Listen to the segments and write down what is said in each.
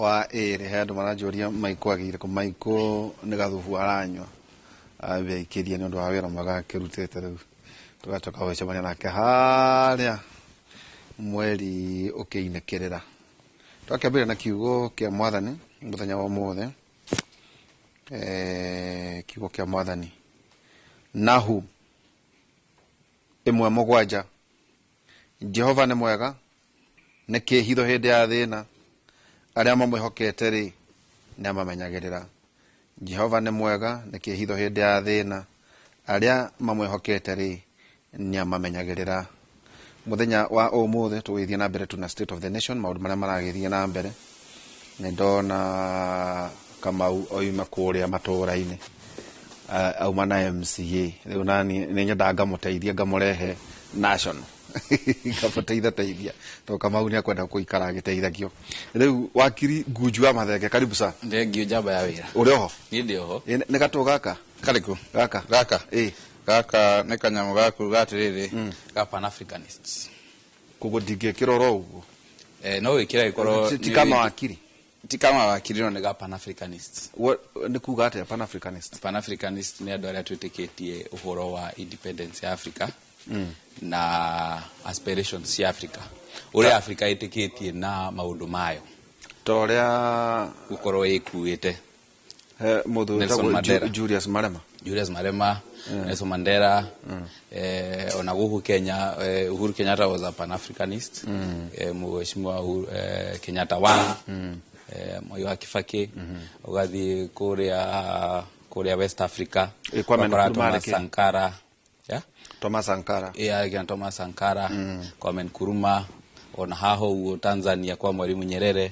wa ere handu marajoria maiko agire ko maiko ni gathubu aranywa abe ikiria ni undu wa wira magakirutete riu tugacoka gwicemania nake haria mweri ukiinekerera twakambira na kiugo kia mwathani muthenya wa mothe kiugo kia mwathani Nahu 1:7 Jehova ni mwega ni kihitho hindi ya thina aria mamwihokete ri ni amamenyagirira. Jehova ni mwega ni kihitho hindi ya thina aria mamwihokete ri ni amamenyagirira. Muthenya wa umuthe tuwithie na mbere tuna state of the nation maundu maria maragithie na mbere ni ndona Kamau oima kuria matura-ini auma na MCA riu nani ni nyenda ngamuteithia ngamurehe national ngamuteithia to Kamau ni akwenda kuikara agiteithagio riu wakiri Ngujua Mathenge karibu sana ndengio jamba ya wira uri ho ni ndi ho ni gato gaka kariku gaka gaka ni kanyamu gaku gatiriri ga Pan Africanists kugo dige kiroro ugo no wikira ikoro ti kama wakiri no ni ga Pan Africanists ni kuga ate Pan Africanist ni andu aria twitikitie uhoro wa independence ya Africa na aspirations ya Africa uri Africa itikitie na maundu mayo toria ukoro ikuite muthu Julius Malema Nelson Mandela ona guku Kenya Uhuru Kenyatta was a Pan Africanist mheshimiwa Kenyatta wa Moi wa Kibaki ugathi kuria West Africa Thomas Sankara Kwame Nkrumah ona haho Tanzania kwa Mwalimu Nyerere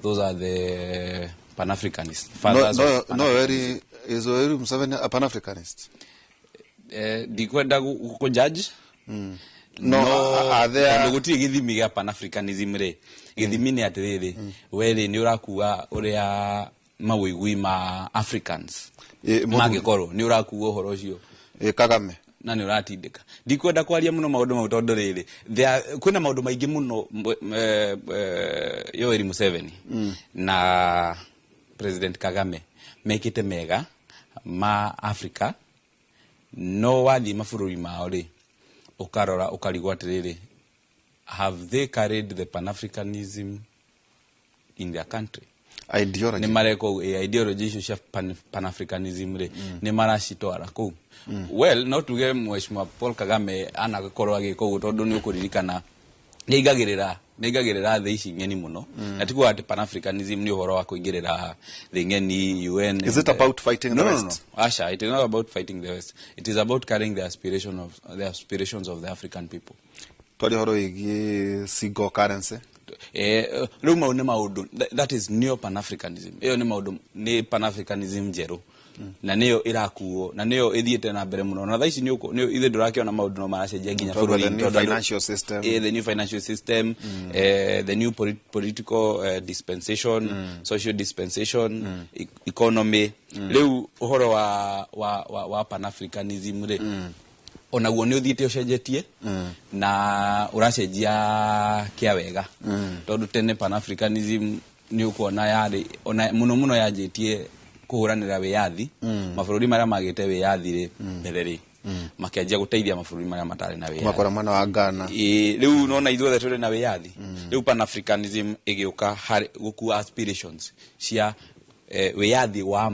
those are the Pan Africanists fathers is Yoweri Museveni a Pan Africanist dikwenda ku judge are there guti githimi gya Pan Africanism re githimi ni atiriri wele ni urakuwa uria mawigwi ma Africans magikoro ni urakuwa horo ucio Kagame na ni uratindika ndikwenda kwaria muno maundu mau tondu riri kwina maundu maingi muno Yoweri Museveni na President Kagame mekite mega ma Africa no wathi mafururi mao ri ukarora ukarigwa atiriri have they carried the Pan-Africanism in their country ideology ni mareko ideology cia Pan-Africanism ri ni maracitwara ku well not to get mheshimiwa Paul Kagame anakorwa agiko tondu ni ukuririkana nigagirira the ici ngeni muno na tikuwa ati Pan-Africanism ni uhoro wa kuingirira the ngeni UN. Is it about fighting the West? No. Asha, it is not about fighting the West. It is about carrying the aspirations of the African people. Tori horo igi single currency ruma ni maudu that is neo Pan-Africanism. Eyo ni maudu ni Pan-Africanism jeru na niyo irakuo na niyo ithiete na mbere muno na thaici niyo ithe ndurakiona maundu no maracenjia nginya bururi the new financial system the new political dispensation social dispensation economy leu uhoro wa Pan-Africanism re ona guo ni uthiete ucenjetie na uracenjia kia wega tondu tene Pan-Africanism ni ukuona yari ona muno yanjitie kuhuranira wiyathi mabũrũri maria magite wiyathi ri mbere ri makianjia guteithia mabũrũri maria matari na wiyathi makora mwana wa Ghana riu nona ithuothe turi na wiyathi riu Pan-Africanism igiuka gukua aspirations cia wiyathi wa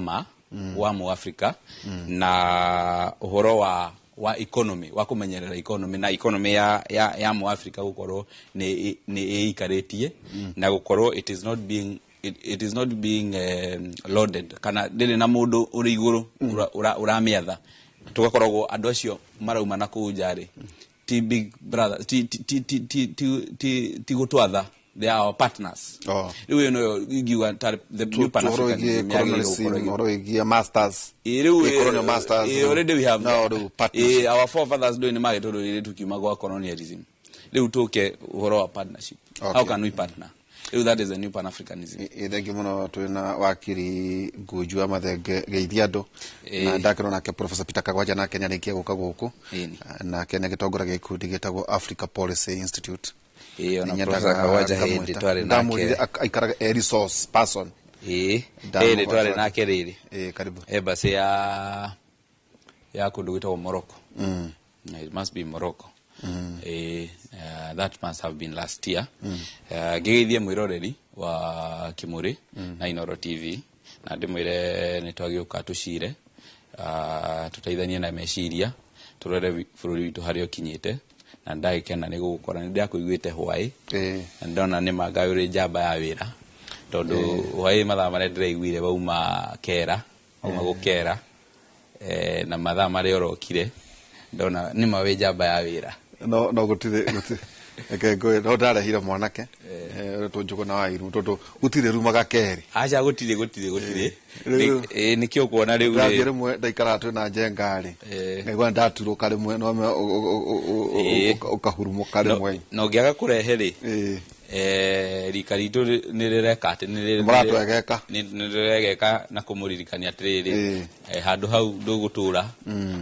mu Africa na uhoro wa economy wa kumenyerera economy na economy ya mu Africa gukorwo ni ikaritie na gukorwo it is not being loaded kana ndiri na mundu uri iguru uramiatha tugakoragwo andu acio marauma na kujari ti big brother ti gutwatha they are our partners riu no igiwa the new Pan-Africanism oro igia masters colonial masters already we have partners our forefathers doing magetodo ri tukiuma gwa colonialism riu tuke uhoro wa partnership how can we partner that is a new Pan-Africanism thank you muno twina wakiri Ngujua Mathenge geithia andu na ndakiro nake Professor Peter Kagwanja nake nyarikia guka guku na Kenya gitongoragia ikundi gitagwo Africa Policy Institute ona Professor Kawaja hindi twari nake aikaraga resource person hindi twari nake riri karibu basi ya kundu gwitagwo Morocco. It must be Morocco. That must have been last year. Ngigithie mwiroreri wa Kimuri na Inoro TV na ndimwire nitwagiuka tucire tutaithanie na meciria turore bururi witu hario kinyite na ndagikena ni gukora ni ndakuiguite hwai na ndona ni magayuri njamba ya wira tondu hwai mathaa maria ndiraiguire bauma kera bauma gukera na mathaa maria orokire ndona ni mawe njamba ya wira no gutire ekego no ndarehire mwanake tunjuko na wairu tondu gutire rumaga keri acha gutire nikio kuona riu ri rimwe ndaikara tu na njengari ngaigua ndaturuka rimwe no ukahurumuka rimwe no ngiaga kurehe ri rika ritu nirireka ati nirireka na kumuririkania atiriri handu hau ndugutura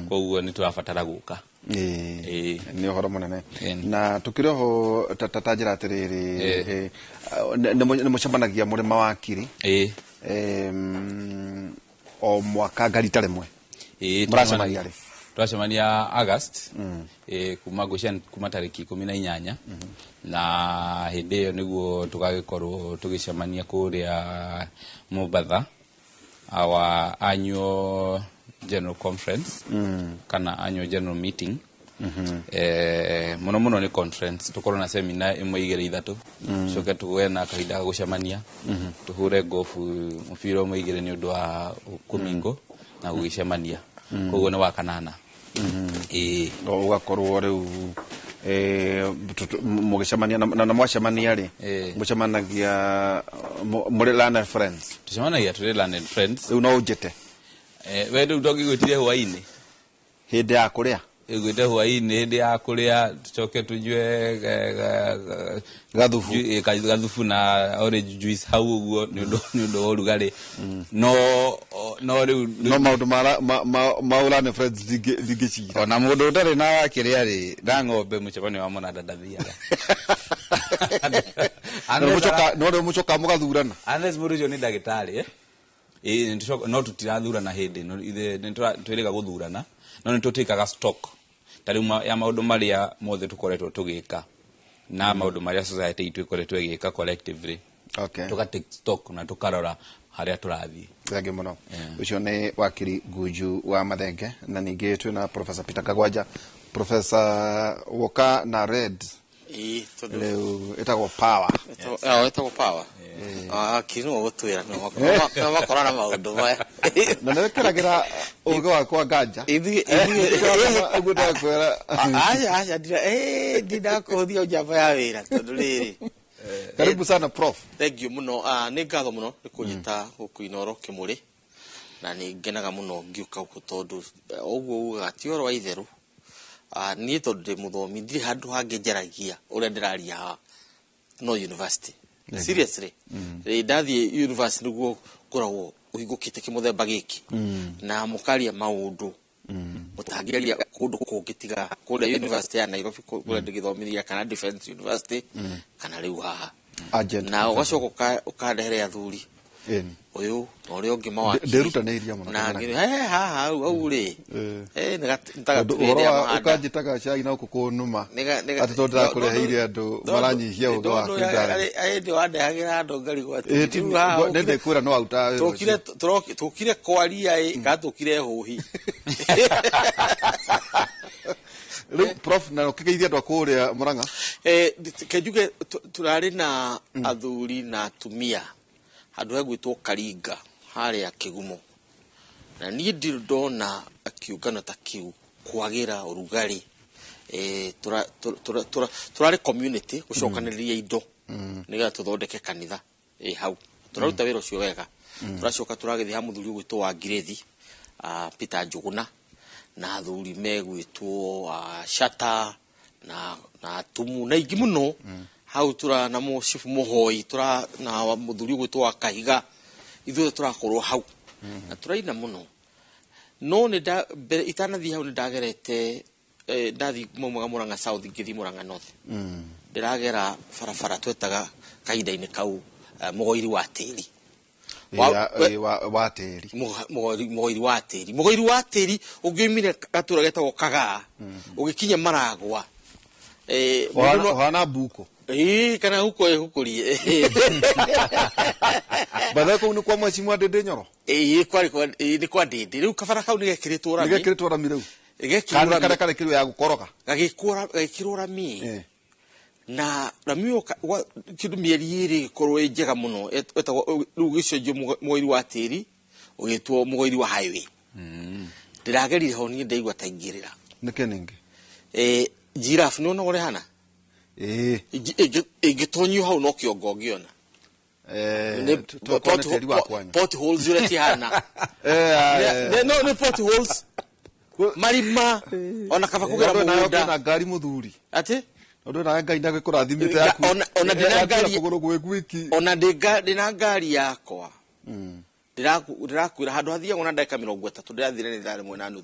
koguo ni turabatara guka ni uhoro munene na tukireho tatajira atiriri ni mucemanagia muri mawakiri o mwaka garita rimwe muracemania ri twacemania August kuma tariki 18 na hindi iyo niguo tugagikorwo tugicemania kuria Mombasa our annual general conference kana annual general meeting muno ni conference tukorwo na seminar imwe igere ithatu coke tuwe na kahinda ga gucemania tuhure gofu mupira umwe igere ni undu wa kumingo na gugicemania koguo ni wa kanana ugakorwo riu mugicemania na mwacemania ri mucemanagia muri learned friends tucemanagia turi learned friends riu no ujite we riu ndongigwitire hwaini hindi ya kuria igwite hwaini hindi ya kuria tucoke tujue gathufu na orange juice hau uguo ni undu urugari no riu no maundu maula ne friends digicira ona mundu utari na kiria ri na ng'ombe mucebani wa mona ndathiaga no mucoka mugathurana unless murujo ni ndagitari no tutirathurana hindi no ithe twiriga guthurana no nitutikaga stock tarima ya maundu maria mothe tukoretwo tugika na maundu maria society itu ikoretwo igika collectively tuka take stock na tukarora haria turathii thenge muno ucio ni wakiri Guju wa Mathenge na ningi twina Professor Peter Kagwaja Professor Woka na Red leo etagwo power etagwo power kinu gutwira no makorana maundu maya na nekeragira ugo wakwa ganja ugo ndakwera aja ndira kuthio njamba ya wira tondu riri karibu sana prof thank you muno ni ngatho muno ni kunyita guku Inoro Kimuri na ni ngenaga muno ngiuka guku tondu uguo uga ti oro wa itheru ni tondu ndi muthomi ndiri handu hangi njaragia uria ndiraria no university seriously ndathie university niguo ngoragwo uhingukite kimuthemba giki na mukaria maundu mutangiria kundu kungitiga kuria university ya Nairobi kuria ndigithomithia kana Defence University kana riu haha na ugacoka ukandehere athuri uyu uria ungi mawaki ndirutaniria muno na haha au ri ukajitaga cai na ukukunuma ati tondira kureheire andu maranyihia ugo wa kindari ndio wandehagira andu ngari gwati nende kwira no auta tukire kwaria gatukire huhi prof na ukigeithia andu akuria Murang'a kejuge turari na athuri na atumia handu hegwitwo Karinga haria Kigumo na ni ndona akiungana ta kiu kwagira urugari turari community gucokaniria indo niga tuthondeke kanitha hau turaruta wira ucio wega turacoka turagithia ha muthuri gwitwo wa Ngirethi Peter Njuguna na athuri megwitwo Shata na Tumu na ingi muno hau tura na mo chief Muhoi tura na muthuri gwitwo wa Kahiga ithuothe turakorwo hau na turaina muno no ni itanathi hau ni ndagerete ndathi Murang'a South ngithi Murang'a North ndiragera barabara twetaga kahinda-inĩ kau mũgoiri wa tĩri wa tĩri mũgoiri wa tĩri ũngĩumire gatũra getagwo Kagaa ũgĩkinya Maragwa ohana mbuko kana hukurie batha kau nĩ kwa mwecimu Ndindi Nyoro nĩ kwa Ndindi rĩu kabara kau nĩgekĩrĩtwo rami rĩu kana karekĩrwo ya gũkoroga gagĩkĩrwo rami na rami kĩndũ mĩeri ĩrĩ gĩkorwo ĩ njega mũno rĩu gĩcenjio mũgoiri wa tĩri ũgĩtwo mũgoiri wa highway ndĩragerire ho niĩ ndaigua ta ingĩrĩra nĩkĩ ningĩ giraffe nĩwona ũrĩa hana ĩngĩtonyio hau no kĩongo ngĩona potholes ũrĩa tihana no nĩ potholes marima ona kaba kũgera mũgũnda na ngari mũthuri atĩ Ndio na Ngai ndagĩkũrathimĩte yaku ona ndĩna ngari yakwa ndĩrakwĩra handũ hathiagwo na ndagĩka 30 ndĩrathire nĩ thaa 1:30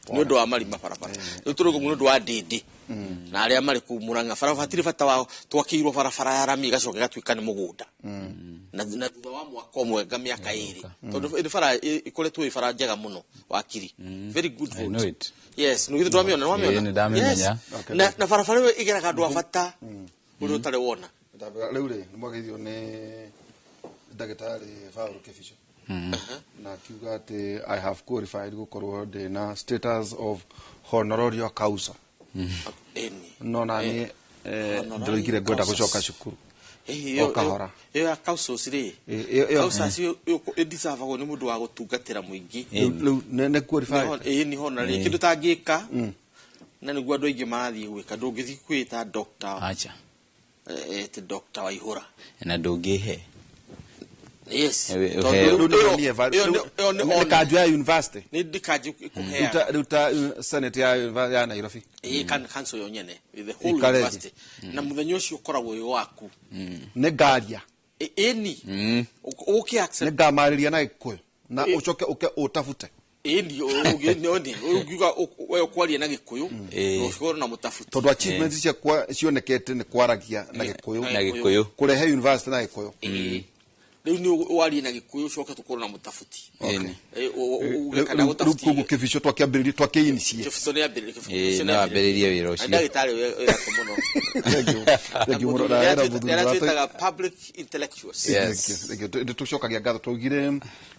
nĩ ũndũ wa marima barabara rĩu tũrũgũ nĩ ũndũ wa Ndindi na arĩa marĩ kũu Mũrang'a barabara hatirĩ bata wa twakĩirwo barabara ya rami ĩgacoka ĩgatuĩka nĩ mũgũnda na thutha wa mwaka ũmwe nga mĩaka ĩrĩ tondũ nĩ bara ĩkoretwo ĩ bara njega mũno wakiri very good vote yes nĩ ndamĩona na barabara ĩyo ĩgeraga andũ a bata ũrĩa ũtarĩ wona rĩu nĩ mwagĩithio nĩ ndagĩtarĩ Paul Keficho na kiuga atĩ I have qualified gukorwo ndĩna status of honorario causa no nani ndoigire ngwenda gucoka cukuru okahora ĩyo ya causa rĩ causa ĩdisavagwo nĩ mũndũ wa gũtungatĩra mũingĩ rĩu nĩ qualified nĩ hona rĩ kĩndũ tangĩka na nĩguo andũ aingĩ marathiĩ gwĩka ndũngĩthiĩ kwĩta doctor acha Dr. Waihura na ndũngĩhe yes nĩ kanjũ ya university nĩ ndikaje kuhea ruta senate ya Nairobi council yo nyene the whole university na mũthenya ũcio ũkoragwo wĩ waku nĩ ngaria eni okay accept nĩ ngamarĩria na Gĩkũyũ na ũcoke ũtafute eni ugiuga wewe kwaria na Gĩkũyũ ũcikoro na mũtafuti tondũ achievements ciakwa cionekete nĩ kwaragia na Gĩkũyũ kũrehe university na Gĩkũyũ rĩu nĩ warie na Gĩkũyũ ũcoke tũkorwo na mũtafuti ugekana gũtafuti rĩu Keficho twakĩambĩrĩria twakĩinicie Keficho nĩ ambĩrĩrie wĩra ũcio ndagĩtarĩ wĩra mũno ndĩratwĩtaga public intellectuals tũcokagia ngatho twaugire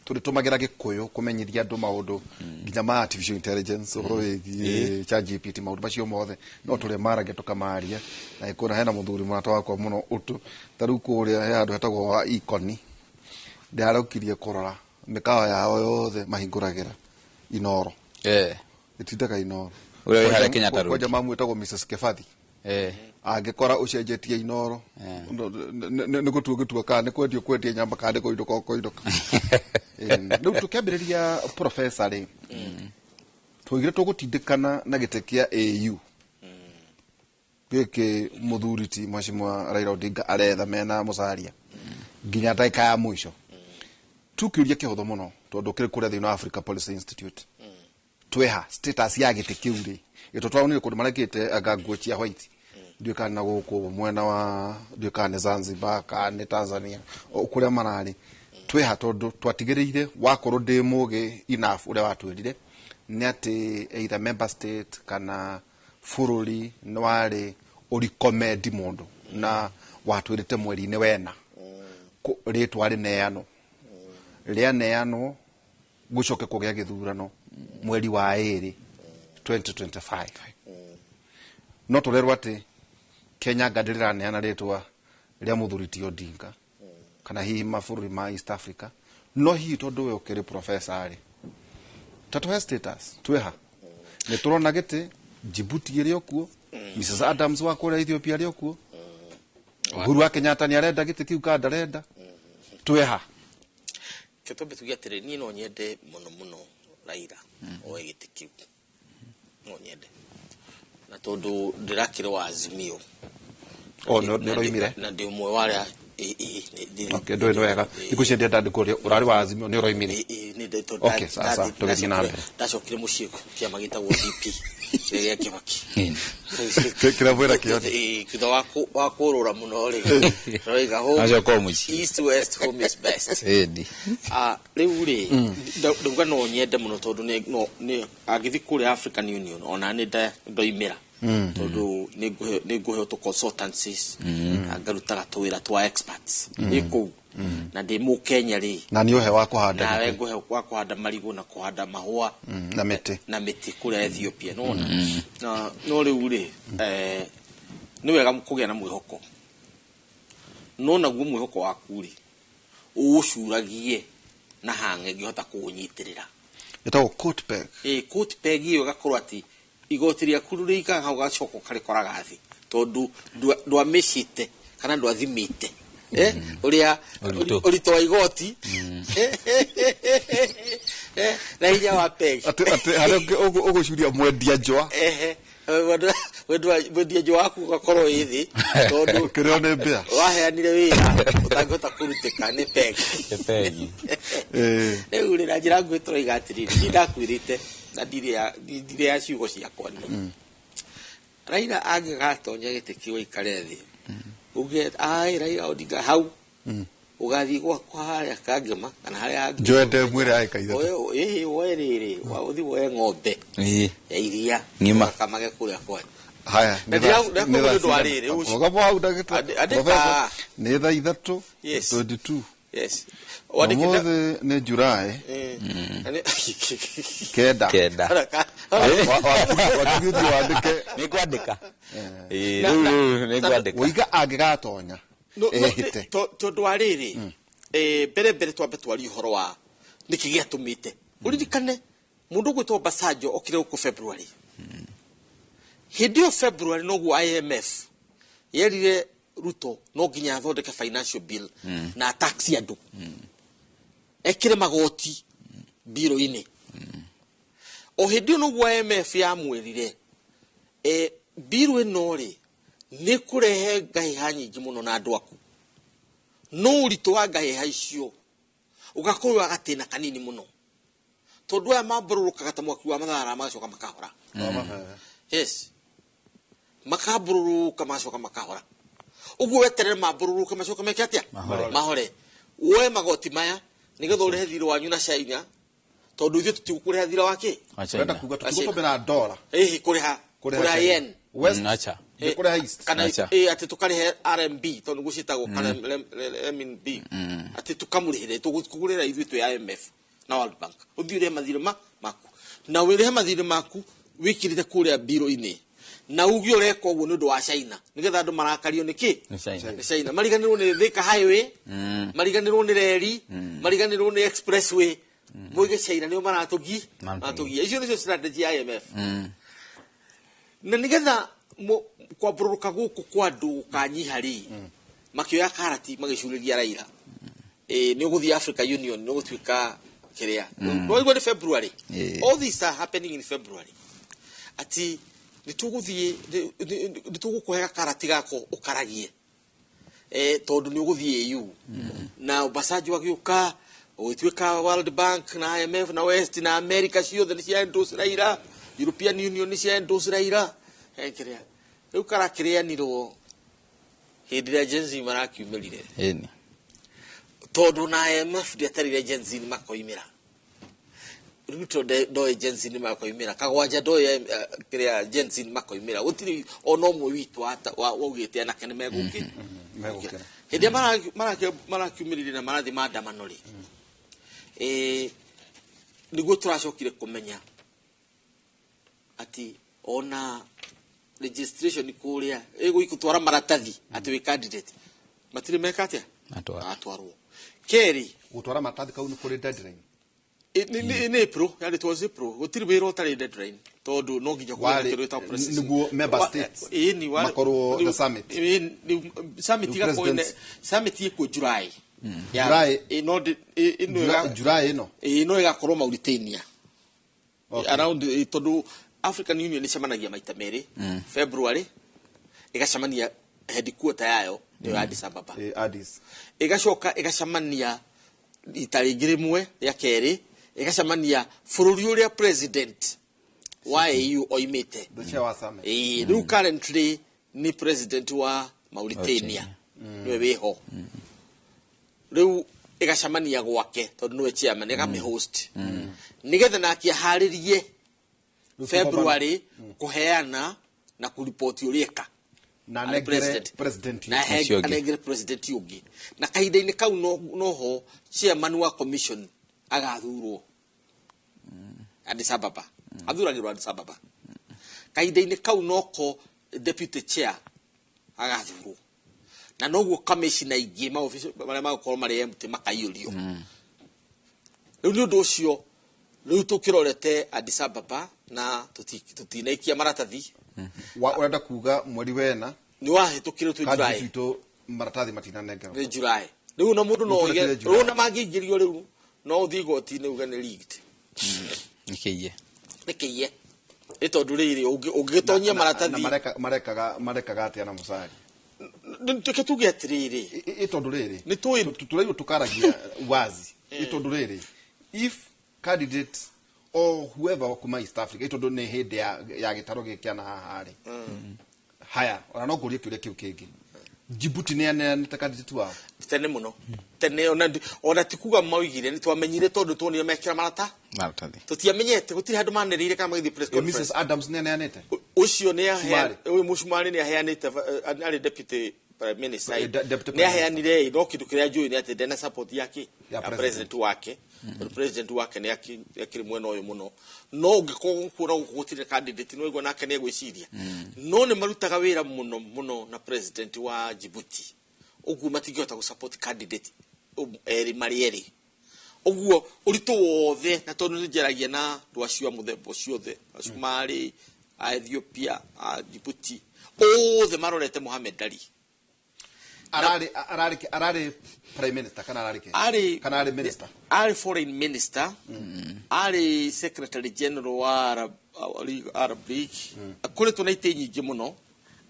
tũrĩtũmagĩra Gĩkũyũ kũmenyithia andũ maũndũ nginya ma artificial intelligence ũhoro wĩgiĩ ChatGPT maũndũ macio mothe no tũrĩa maragia tũkamaria na Gĩkũyũ hena mũthuri mũrata wakwa mũno ũtũ ta rĩu kũrĩa he handũ hetagwo wa Ikoni ndaraukirie kũrora mĩkawa yao yothe mahingũragĩra Inoro ĩtindaga Inoro ũrĩa wĩ harĩa Kenyatta Road kwa jamaa mwĩtagwo Mrs. Kefathi angĩkora ũcenjetie Inoro nĩ gũtua kana nĩ kwendia nyamba kana kũindoka rĩu tũkĩambĩrĩria professor rĩ twaigire tũgũtindĩkana na gĩtĩ kĩa AU gĩkĩ mũthuri ti Mheshimiwa Raila Odinga aretha mena mũcaria nginya ndagĩka ya mũico tukĩũria kĩhũthũ mũno tondũ kĩrĩ kũrĩa thĩinĩ wa Africa Policy Institute twĩha status ya gĩtĩ kĩu rĩ ĩtotwaonire kũndũ marekĩte nguo cia white ndiũkana na gũkũ mwena wa ndiũkana Zanzibar kana Tanzania kũrĩa mararĩ twĩha tondũ twatigĩrĩire wakorwo ndĩ mũgĩ enough ũrĩa watwĩrire nĩ atĩ either member state kana bũrũri nĩ warĩ ũrecommend mũndũ na watwĩrĩte mweri-inĩ wena rĩtwa rĩneanwo rĩaneanwo gũcoke kũgĩa gĩthurano mweri wa 2 2025 no tũrerwo atĩ Kenya ngadĩrĩraneana rĩtwa rĩa mũthuri ti Odinga kana hihi mabũrũri ma East Africa no hihi tondũ we ũkĩrĩ professor rĩ tatũhe status twĩha nĩ tũrona gĩtĩ Djibouti ĩrĩ okuo Mrs. Adams wa kũrĩa Ethiopia arĩ okuo Uhuru wa Kenyatta nĩ arenda gĩtĩ kĩu kana ndarenda twĩha kĩtombe tuge atĩrĩ niĩ no nyende mũno Raila oe gĩtĩ kĩu no nyende na tondũ ndĩrakĩrĩ wa Azimio nĩ roimire na ndĩ ũmwe wa arĩa Okay, ndo wega ikucia ndia ndandikuria urari wa Azimio ni uroimire. Okay, sasa tugethi na mbere ndacokire muciĩ kĩama gĩtagwo DP gĩa Kĩbaki kiravwira kiothe kitho wa kũrũra mũno rĩ roiga home east west home is best rĩu rĩ ndauga no nyende mũno tondũ nĩ agĩthi kũrĩa African Union ona nĩ ndoimĩra tondũ nĩ ngũheo to consultancies ngarutaga tũwĩra twa experts ĩkũu na ndĩ mu Kenya rĩ na nĩ ũhe wa kũhanda na nguhe wa kũhanda marigũ na kũhanda mahũa na mĩtĩ kũrĩa Ethiopia nona na no rĩu rĩ nĩ wega kũgĩa na mwĩhoko no naguo mwĩhoko waku rĩ ũcuragie na hang'e ngĩhota kũũnyitĩrĩra ĩtagwo coat peg coat peg ĩyo ĩgakorwo atĩ igoti rĩaku rĩikaga hau gacoka karĩkoraga thĩ tondũ ndwamĩcite kana ndwathimĩte uria urito wa igoti na hinya wa peg ati hari ugucuria mwendia njwa mwendia njwa waku gakorwo ithi tondu kirio ni mbia waheanire wira utangihota kurutĩka ni peg rĩu rĩ na njĩra nguhĩ tũroiga atĩrĩrĩ nĩ ndakwĩrĩte na ndirĩ ya ciugo ciakwa Raila angĩgatonya gĩtĩ kĩu aikare thĩ uge Raila Odinga hau ugathi kwa harĩa kangema kana harĩa Joende mwĩre aikaitha werĩrĩ wa uthi we ng'ombe ya iria kamage kũrĩa kwa haya nĩ ndwarĩrĩ ũgabo hau ndagĩta nĩ thaa 3:22 yes wandĩkĩte nĩ July kenda wakĩthi wandĩke nĩ kwandĩka ũiga angĩgatonya ehite tondũ arĩrĩ mbere twambe twari ũhoro wa nĩkĩ gĩatũmĩte ũririkane mũndũ gwĩtwo Basanjo okire gũkũ February hĩndĩ ĩyo February noguo IMF yerire Ruto no nginya athondeke financial bill na tax andũ ekire magoti biro-inĩ o hĩndĩ ĩyo noguo IMF yamwĩrire biro ĩno rĩ nĩ kũrehe ngahĩha nyingĩ mũno na andũ aku no ũritũ wa ngahĩha icio ũgakorwo agatĩna kanini mũno tondũ aya mambũrũrũkaga ta mwaki wa mathara magacoka makahora yes makambũrũrũka magacoka makahora ũguo weterere mambũrũrũka macoka meke atĩa mahore woe magoti maya nĩgetha ũrehe thirĩ wanyu na China tondũ ithuĩ tũtigũkũrĩha thirĩ wake wenda kuga tũtigũtũmĩra dola kũrĩha yen acha kũrĩha east kana atĩ tũkarĩhe RMB tondũ gũcitagwo kana MNB atĩ tũkamũrĩhĩre tũkũgũrĩra ithuĩ twĩ IMF na World Bank ũthiĩ ũrĩhe mathirĩ maku na wĩrĩhe mathirĩ maku wĩkĩrĩte kũrĩa biro-inĩ na uge ũreka ũguo nĩ ũndũ wa China nĩgetha andũ marakario nĩkĩ nĩ China mariganĩrwo nĩ Thika Highway mariganĩrwo nĩ reri mariganĩrwo nĩ expressway moige China nĩo maratũgia icio nĩcio strategy ya IMF na nĩgetha kwambũrũrũka gũkũ kwa andũ kanyiha rĩ makĩoya karati magĩcurĩria Raila nĩ ũgũthiĩ Africa Union nĩ ũgũtuĩka kĩrĩa no igua nĩ February all these are happening in February ati nitugũkũhega karati gako ũkaragie tondũ nĩ ũgũthiĩ EU na Basanjo agĩũka ũgĩtuĩka World Bank na IMF na West na America ciothe nĩ cia endorse Raila European Union nĩ cia endorse Raila kĩrĩa rĩu karakĩrĩanirwo hĩndĩ ĩrĩa Gen Z marakiumĩrire tondũ na IMF ndiatarire Gen Z makoimĩra Ruto ndoe Gen Z makoimĩra Kagwanja ndoe kĩrĩa Gen Z makoimĩra gũtirĩ ona ũmwe witũ waugĩte anake nĩ megũkĩra hĩndĩ marakiumĩrire na marathi maandamano rĩ nĩguo tũracokire kũmenya atĩ ona registration kũrĩa ĩgũtwara maratathi atĩ wĩ candidate matirĩ meka atĩa atwarwo keri gũtwara maratathi kau nĩ kũrĩ deadline ni April yani it was April gũtirĩ wĩra ũtarĩ deadline tondũ no nginya kũrĩa ta process nĩguo member states makorwo the summit summit ĩkwo July July ino ĩgakorwo Mauritania around tondũ African Union ĩcemanagia maita merĩ February ĩgacemania headquarter yayo ni Addis Ababa Addis igacoka igacamania itarigire mwe ya keri igacamania bururi uria president wa EU oimite riu currently ni president wa Mauritania niwe wiho riu igacamania gwake tondu niwe chairman igame host nigetha naki haririe February kuheana na kuripoti urieka na negere president yugi na kahinda-ini kau noho chairman wa commission agathurwo Addis Ababa athuragirwo Addis Ababa kahinda-ini kau noko deputy chair agathurwo na noguo commissioner ingi ma office maria magũkorwo marĩ empty makaiyũrio rĩu nĩ ũndũ ũcio rĩu tũkĩrorete Addis Ababa na tutinaikia maratathi urenda kuga mweri wena ni wahĩtũkire tu July maratathi matinanengerwo ni July rĩu na mũndũ no oige rĩu na mangĩingĩrio rĩu no ũthiĩ igoti-inĩ uge nĩ leaked nĩkĩiye nĩ tondũ rĩrĩ ũngĩgĩtonyia maratathi marekaga atĩa na mũcari tuke tuge atiriri itondo riri ni tũraigua tukaragia wazi itondo riri if candidate or whoever kuma East Africa itondo ni hindi ya gitaro gikiana hahari haya ona no kuria kiuria kiu kingi Djibouti ni candidate wao tene muno tene ona tikuga maugire ni twamenyire tondu tuonire mekira maratathi tutiamenyete gutiri handu manerire kama githi press conference Mrs Adams ni anete ucio ni aheana uyu mushumari ni aheanite ari deputy prime minister ni aheanire no kindu kiria njui ni ati ndena support yake ya president wake president wake ni akiri mwena uyu muno no ngikora gutire candidate no igwa nake ni egwiciria no ni marutaga wira muno na president wa Djibouti ugu matingihota gusupport candidate eri marieri uguo uritu wothe na tondu njeragia na rwacio muthembo ciothe Somali Ethiopia Djibouti othe marorete Mohamed Ali arari prime minister kana ari minister ari foreign minister ari secretary general wa Arab League kuri tunaite nyingi muno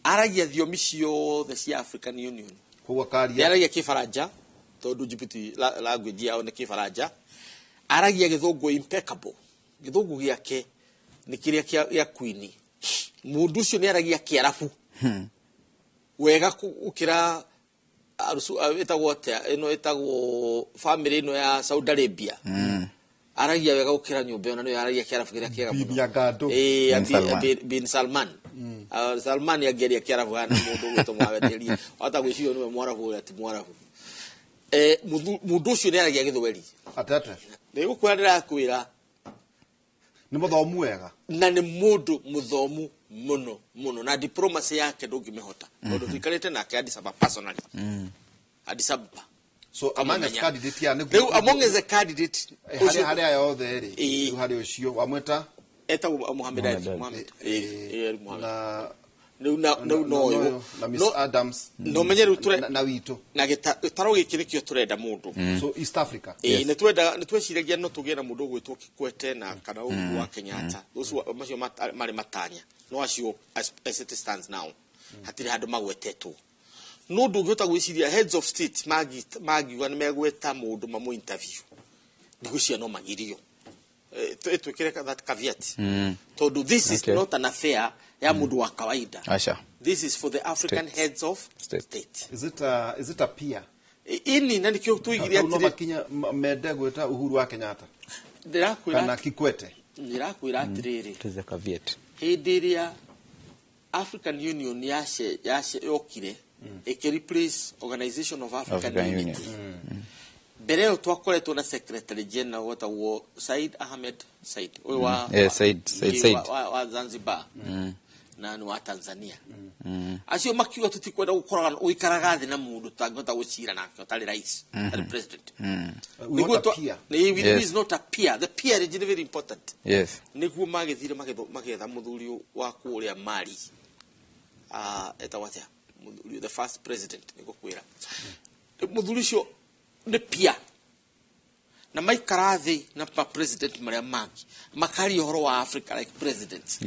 aragia thiomi ciothe cia African Union kuwa karia aragia Kifaranja tondu Djibouti language yao ni Kifaranja aragia Githungu impeccable Githungu giake ni kiria kia Queen mundu ucio ni aragia Kiarabu wega ukira etagwo ino etagwo family ino ya Saudi Arabia aragia wega ukira nyumba ona no aragia Kiarabu kiria kiega muno bin Salman Salman yageria Kiarabu hana mundu gwito mwaweteria hata gwicio niwe mwarabu ati mwarabu mundu ucio ni aragia Githweri atete ni gukwendera kwira ni muthomu wega na ni mundu muthomu muno na diplomacy yake ndungimehota tondu tuikarite nake Addis Ababa personally Addis Ababa so among the candidate ya ni among the candidate hari ayothe ri hari ucio wamweta eta Mohamed Ali Mohamed na Miss Adams no menyeru ture na witu na gitaro gikirikio turenda mundu so East Africa ni tweciragia no tugie na mundu gwitwo Kikwete na kana ugu wa Kenyatta ucio macio mari matanya no acio as it stands now hatiri handu magwetetwo no ndungihota gwiciria heads of state magiwa ni megweta mundu mamu interview ndigucia no magirio twikire that caveat tondu this is not an affair ya mundu wa kawaida this is for the African heads of state is it a peer ini na nikio tuigiria ati no makinya mende gweta Uhuru wa Kenyatta ndirakwira kana Kikwete ndirakwira atiriri tuze caveat hindiria African Union yashe yokire replace Organization of African Unity bereo twakoretwo na secretary general watawo Said Ahmed Said wa wa Zanzibar na ni wa Tanzania acio makiuga tutikwenda gukorana uikaraga thi na mundu tangota gucira nake utari rais the president is not a peer the peer is very important niguo magithire magetha muthuri wa kuria Mali etawata the first president niguo kwira muthuri cio ni peer na maikarathi na president maria mangi makari horo wa Africa like president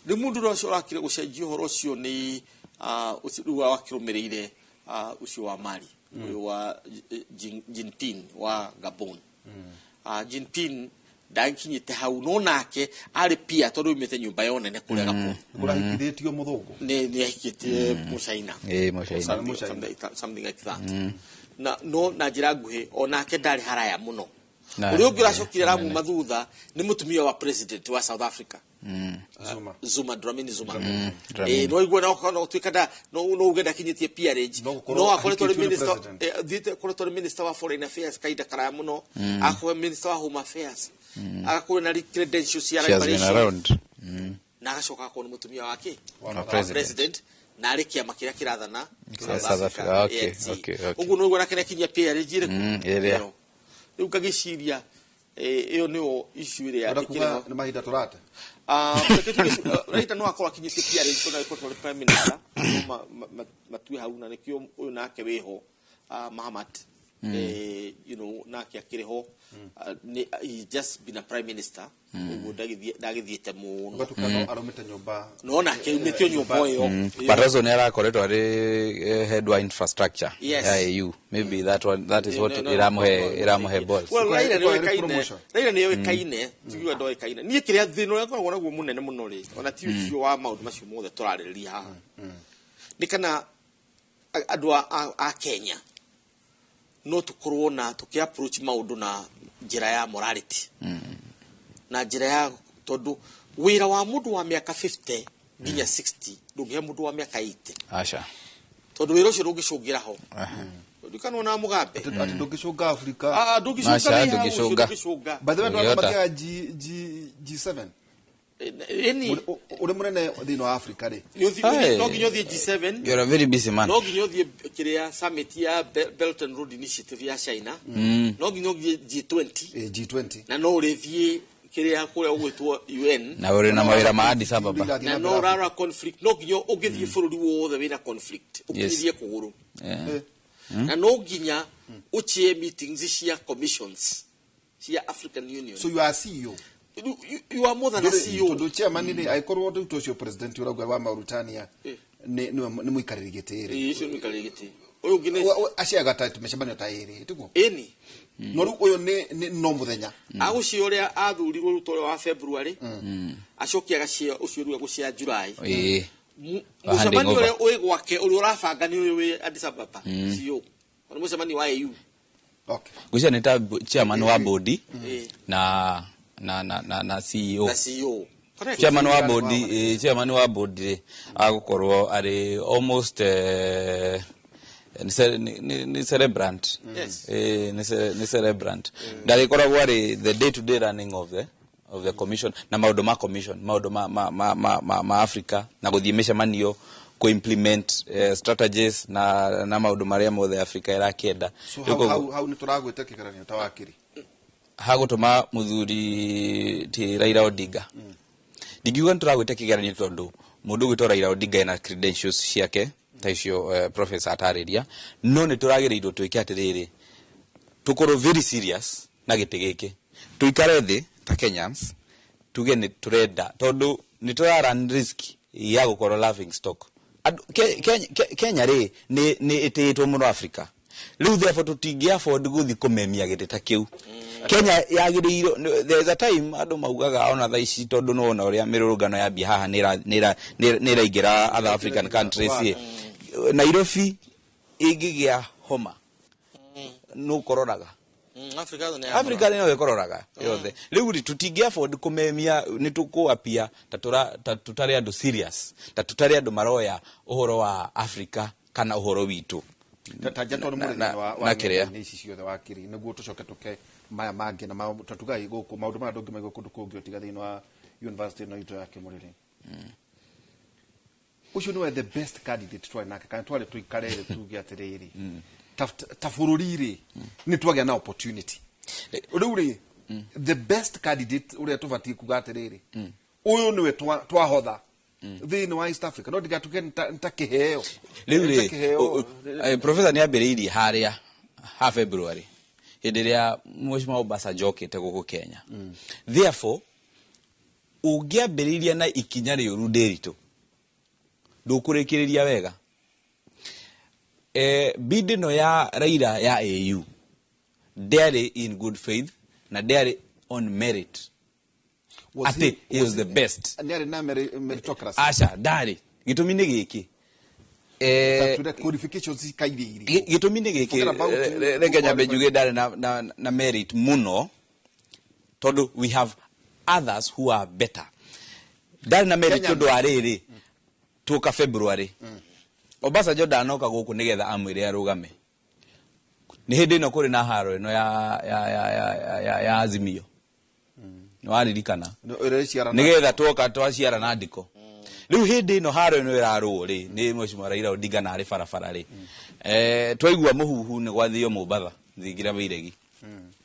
ni mundu ro cio rakire gucenjia horo cio ni ucio wa kirumirire ucio wa Mali wa Jinping wa Gabon Jinping ndakinyite hau no nake ari pia tondu imete nyumba yone ne kuria Gabon kurahikithitio muthungu ni ahikite mucaina something like that na njira nguhi onake ndari haraya muno uri ungi uracokire ramu mathutha ni mutumia wa president wa South Africa Zuma Dlamini Zuma no igwe no twikada no ugenda kinyitie peerage no akoretwo minister wa foreign affairs kaida karaya muno akwe minister wa home affairs akakure na credentials ya liberation na agacoka akwo ni mutumia wake wa president na ari kiama kiria kirathana South Africa okay ugu no igwe nakene kinyia peerage ire riu kagiciria iyo niyo issue ire ya kikira ni mahinda turate raita no akora kinyitie peerage kuna iko prime minister matue hau na nikio uyu nake weho Mahamat you know nake akireho he just been a prime minister ugu dagithiete mu batukano aromete nyumba no nake umetio nyumba yo Barroso ne arakoretwo ari head wa infrastructure ya EU maybe that is what iramuhe balls well Raila ni kaine tigwa ndo kaine ni kiria thino yakoragwo naguo munene muno ri ona ti ucio wa maundu macio mothe turarĩrĩria haha ni kana andu a Kenya no tukorwo na tuki approach maundu na njira ya morality na njira ya tondu wira wa mundu wa miaka 50 nginya 60 ndungihe mundu wa miaka 80 acha tondu wira ucio ndungicungira ho ndikano na mugambe ati ndungicunga Africa ndungicunga by the way ndo magia G7 uri munene thino wa Africa ri no ginyo thie G7 you're a very busy man no ginyo thie kiria summit ya Belt and Road Initiative ya China no ginyo G20 na no rethie kiria kuria ugwitwo UN na uri na mawira ma Addis Ababa na no rara conflict no ginyo ugithie bururi wothe wina conflict ukinyithie kuguru na no ginya uchie meetings cia commissions cia African Union so you are CEO you are more than a CEO ndo chairman ni aikorwo ndo ucio president uragwa wa Mauritania ni muikariri gitiri icio muikariri gitiri uyu ngine aciaga tatu mecembanio ta iri tiguo eni no ru uyu ni no muthenya agucio uria athurirwo rutore wa February acokia gacio ucio ruga gucia July mucemani uria uigwake uri urabanga ni uyu Addis Ababa CEO ni mucemani wa EU okay gucia ni ta chairman wa board na CEO chairman wa board agukorwo ari almost ni celebrant ni celebrant ndarikoragwo ari the day to day running of the commission na maundu ma commission maundu ma Africa na guthie mecemanio ko implement strategies na maundu maria mothe Africa irakienda so how ni turagwite kigeranio ta wakiri hagutuma muthuri ti Raila Odinga ndigiuga turagwite kigeranio tondu mundu gwitwa Raila Odinga ina credentials ciake ta icio professor atariria no ni turagirirwo twike atiriri tukorwo very serious na gitigiki tuikare thi ta Kenyans tuge ni turenda tondu ni turarun risk ya gukorwo laughing stock Kenya ri ni ititwo muno Africa riu therefore tutingi afford guthi kumemia giteta kiu Kenya yagiriiro there is a time andu maugaga ona thaici tondu no ona uria mirurungano ya bi haha nira igira other African countries Nairobi igigia homa no kororaga Africa no kororaga yothe riu tutingi afford kumemia ni tukuapia tutari andu serious tutari andu maroya uhoro wa Africa kana uhoro witu tajato munene wa ni ici ciothe wakiri niguo tucoke tuke maya mangi na tatugai guku maundu ma ndungi maigo kundu kungi otiga thino wa university no ito yake murire ucio ni the best candidate twa nake kana twale tuikarere tuge atiriri tafururiri ni twage na opportunity uri the best candidate uri tuvati kuga atiriri uyu niwe twahotha thini wa East Africa no digatuke ntakiheo riu professor ni ambiriirie haria ha February hindiria Mheshimiwa Obasanjo okite guku Kenya therefore ungiambiriria na ikinya riuru ndiritu ndukurikiria wega bid no ya Raila ya AU dairy in good faith na dairy on merit ati he was the best Nere na meritocracy. Asha dairy gitumi ni giki Tatude qualifications kairiri. gitumi ni giki reke nyambe njuge dairy na merit muno todo we have others who are better dairy na merit todo ariri tuka February Obasanjo ndanoka guku nigetha amwire arugame ni hindi ino kuri na haro ino ya Azimio no aririkana nigetha tuoka twaciara na ndiko riu hindi ino haro ino iraruo ri ni Mheshimiwa Raila Odinga na ari barabara ri twaigua muhuhu ni gwathio Mombatha thingira Wairegi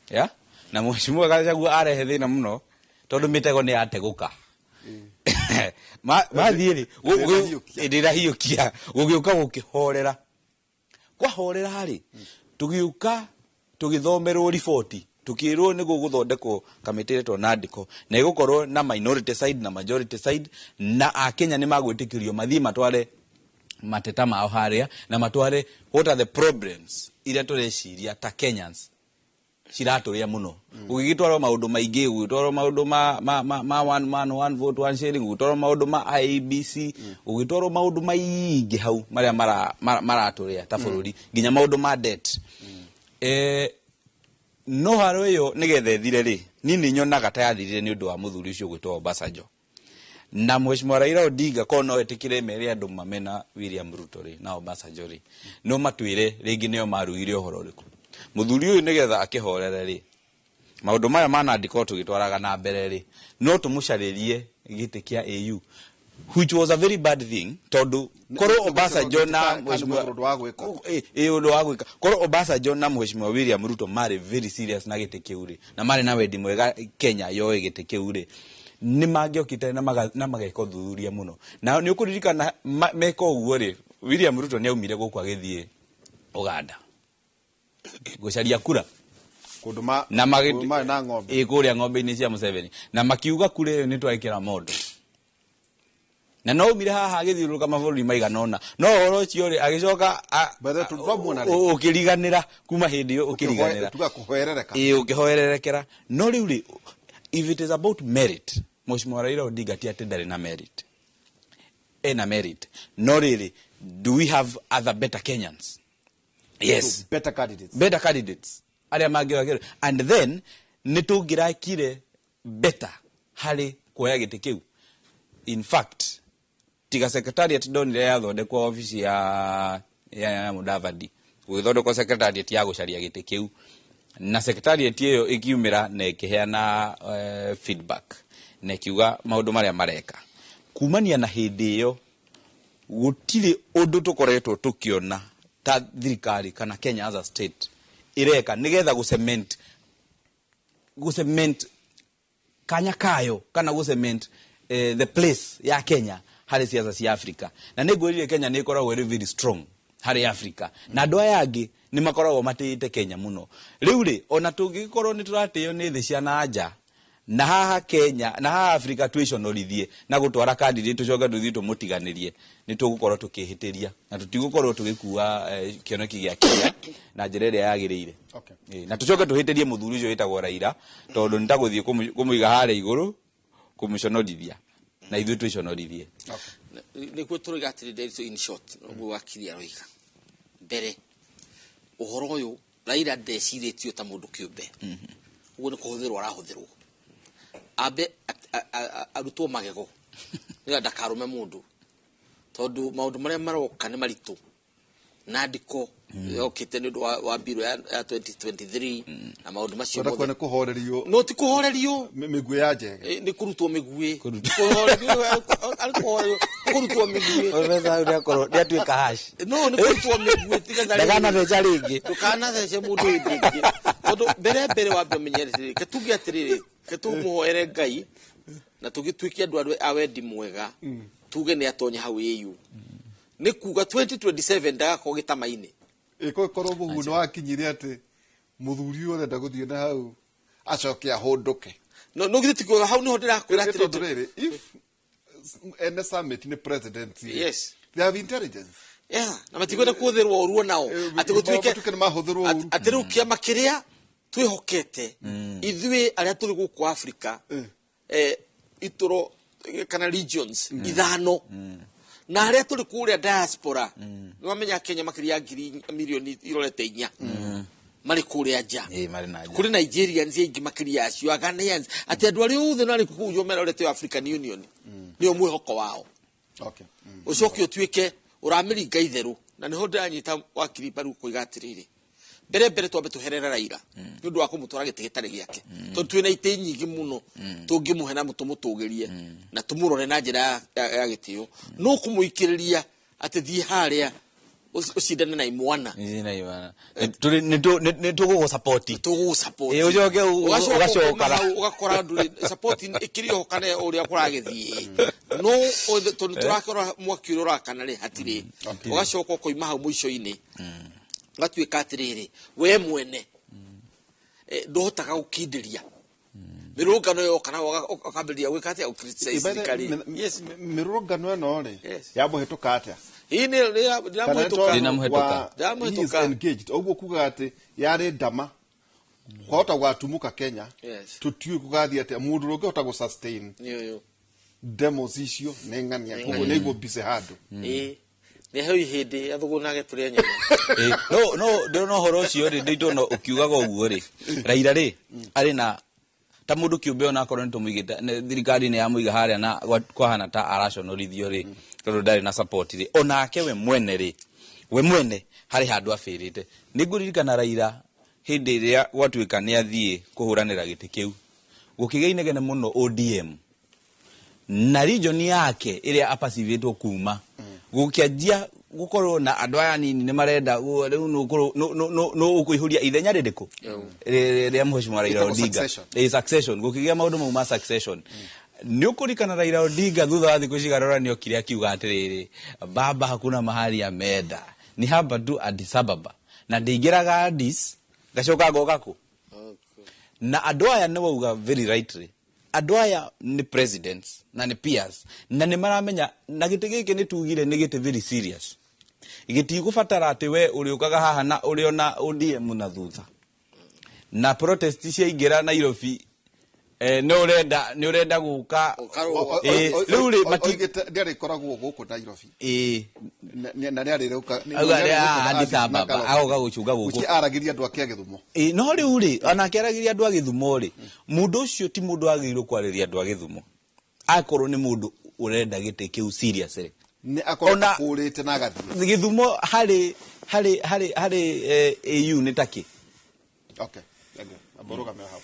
ya na Mheshimiwa Gachagua arehe thina muno tondu mitego ni ateguka mathiiri ndira hiukia gugiuka gukihorera kwa horera hari tugiuka tugithomerwo riboti tukirwo ni guguthondekwo kamiti to nandiko na igukorwo na minority side na majority side na akenya ni magwitikirio mathi matware mateta mao haria na matware what are the problems ira tureciria ta Kenyans ciraturia muno ugigitwaro maundu maingi ugitwaro maundu ma one man one vote one sharing ugitwaro maundu ma IEBC ugitwaro maundu maingi hau maria maraturia ta bururi nginya maundu ma debt no haro yo nigethe thire ri nini nyonaga ta yathirire ni undu wa muthuri ucio gwitwo Obasanjo na Mheshimiwa Raila Odinga kono etikire mere andu mamena William Ruto ri na Obasanjo ri no matwire ringi nio marugire uhoro riku muthuri uyu nigetha akihorere ri maundu maya manandiko tugitwaraga na mbere ri no tumucaririe giti kia AU which was a very bad thing tondu koro Obasanjo na Mheshimiwa undu wa gwika koro Obasanjo na Mheshimiwa William Ruto mari very serious na giti kiu ri na mari na wendi mwega Kenya yoe giti kiu ri ni magiokite na mageko thuthuria muno na ni ukuririkana meko uguo ri William Ruto ni aumire guku agithie Uganda gucaria kura kunduma na na ng'ombe kuria ng'ombe-ini cia Museveni na makiuga kure ni twekira mondo na no umire haha agithiuruka mabũrũri maiganona no horo ucio ri agicoka bethe tũromona ukiriganira kuma hindi iyo ukiriganira tugakuhoerereka ukihoererekera no riu ri if it is about merit Mheshimiwa Raila Odinga ti atendari na merit ena merit no really do we have other better Kenyans? Yes, so better candidates aria mangiwa and then nitugirakire better hari kuoya giti kiu in fact tiga secretariat donire yathondekwa ofisi ya Mudavadi gwithondekwa secretariat ya gucaria giti kiu na secretariat iyo ikiumira na ikiheana feedback na ikiuga maundu maria mareka kumania na hindi iyo gutire undu tukoretwo tukiona ta thirikari kana Kenya as a state ireka nigetha gucement kanya kayo kana gucement the place ya Kenya hari siasa cia Africa na nigwirire Kenya ni ikoragwo very strong hari Africa na andu aya angi ni makoragwo matite Kenya muno riu ri ona tungikorwo ni turatio ni thi cia nanja na haha Kenya na haha Africa twiconorithie na gutwara candidate tucoka tuthi tumutiganirie ni tugukorwo tukihitiria na tutigukorwo tugikua kioneki gia Kenya na njira iria yagirire na tucoka tuhitirie muthuri ucio witagwo Raila tondu nitaguthie kumuiga hare iguru kumuconorithia na ithu twiconorithie nikuo turigatirire in short uguo wakiria roika mbere uhoro uyu Raila ndeciritio ta mundu kiumbe uguo ni kuhuthirwo arahuthirwo abe arutwo magego niga ndakarume mundu tondu maundu maria maroka ni maritu nandiko yokite ni wa biro ya 2023 na maundu macio mothe ni kuhorerio no ti kuhorerio migwe ya njege ni kurutwo migwe kuhorerio alikuhorerio kurutwo migwe obeza uria koro dia tuika hash no ni kurutwo migwe tiga ndagana theca ringi tukana thece mundu ingi tondu mbere wa bimenyerere ketugi atiriri ketumuhoere Ngai na tugitwikia andu awendi mwega tuge ni atonya hau EU ni kuga 2027 ndagako gitamaine iko korwo buhuno wakinyire ati muthuri ore ndaguthie na hau acoke ahunduke no gitikuga hau niho ndirakwira ati if ene summit ni president yes they have intelligence. Na matikwenda kuthirwo uruo nao ati gutwike ati riu kiama kiria twihokete ithui aria turi guku Africa ituro kana regions ithano na aria turi kuria diaspora ni wamenya Kenya makiria milioni irorete 4 mari kuria nja kuri Nigerians ingi makiria acio Ghanaians ati andu ari othe nari kuyo merorete African Union ni omwihoko wao ucoke utwike uramiringa itheru na niho ndanyita wakiri baru kuigatiriri mbere twambe tuherera Raila ni undu wa kumutwara gitigitari giake to twina ite nyingi muno tungimuhe na mutumutugirie na tumurore na njira ya gitio no kumuikiriria ati thie haria ucidane na imwana tuli ni tugugo support ujoge ugacoka ugakora nduri support ikirio kana uria kuragithie no turakora mwaki urakana ri hatiri ugacoka koima hau muico-ini gatwika atiriri we mwene ndohotaga gukindiria mirungano yo kana ukambiria gwika atia ukriticize thirikari mirungano eno ri ya muhituka atia ini ndamhituka engaged ogwo kuga ati yari ndama kwota gwatumuka Kenya tutue kugathia ati mundu rungi hota gu sustain demos icio nengania kugo nego bise hadu ni hau hindi athugunage turia nyama no horo ucio ri ndito ukiugaga uguo ri Raila ri ari na ta mundu kiumbe ona akorwo nitumwigite thirikari ni yamuiga haria na kwahana ta arationorithio ri tondu ndari na support ri onake we mwene hari handu afirite ninguririkana Raila hindi iria gwatuika ni athie kuhuranira giti kiu gukigeine muno ODM na region yake iria apasivetwo kuma gukianjia gukorwo na andu aya nini ni marenda riu no ukuihuria ithenya ririko ria mheshimiwa Raila Odinga succession gukigia maundu ma succession ni ukurikana Raila Odinga thutha wa thiku cigaroranio kiria kiuga atiriri baba hakuna mahali ya meda ni hapa tu Addis Ababa na ndigiraga Addis gacoka gogako na andu aya ni wauga very rightly andu aya ni presidents na ni peers na ni maramenya na giti giki ni tugire ni giti very serious giti gufatara ati we uriukaga haha na uriona ODM na thutha na protest cia ingira Nairobi ni urenda guka riu ri matigite ndari koragwo guku Nairobi na ndari reuka Addis Ababa agoga gucunga guku aragiria andu ake Githumo no riu ri ona kiaragiria andu a Githumo ri mundu ucio ti mundu agirwo kwariria andu a Githumo akorwo ni mundu urenda gite kiu seriously ni akorwo kurite na gathi Githumo hari AU ni taki aboroga me hapo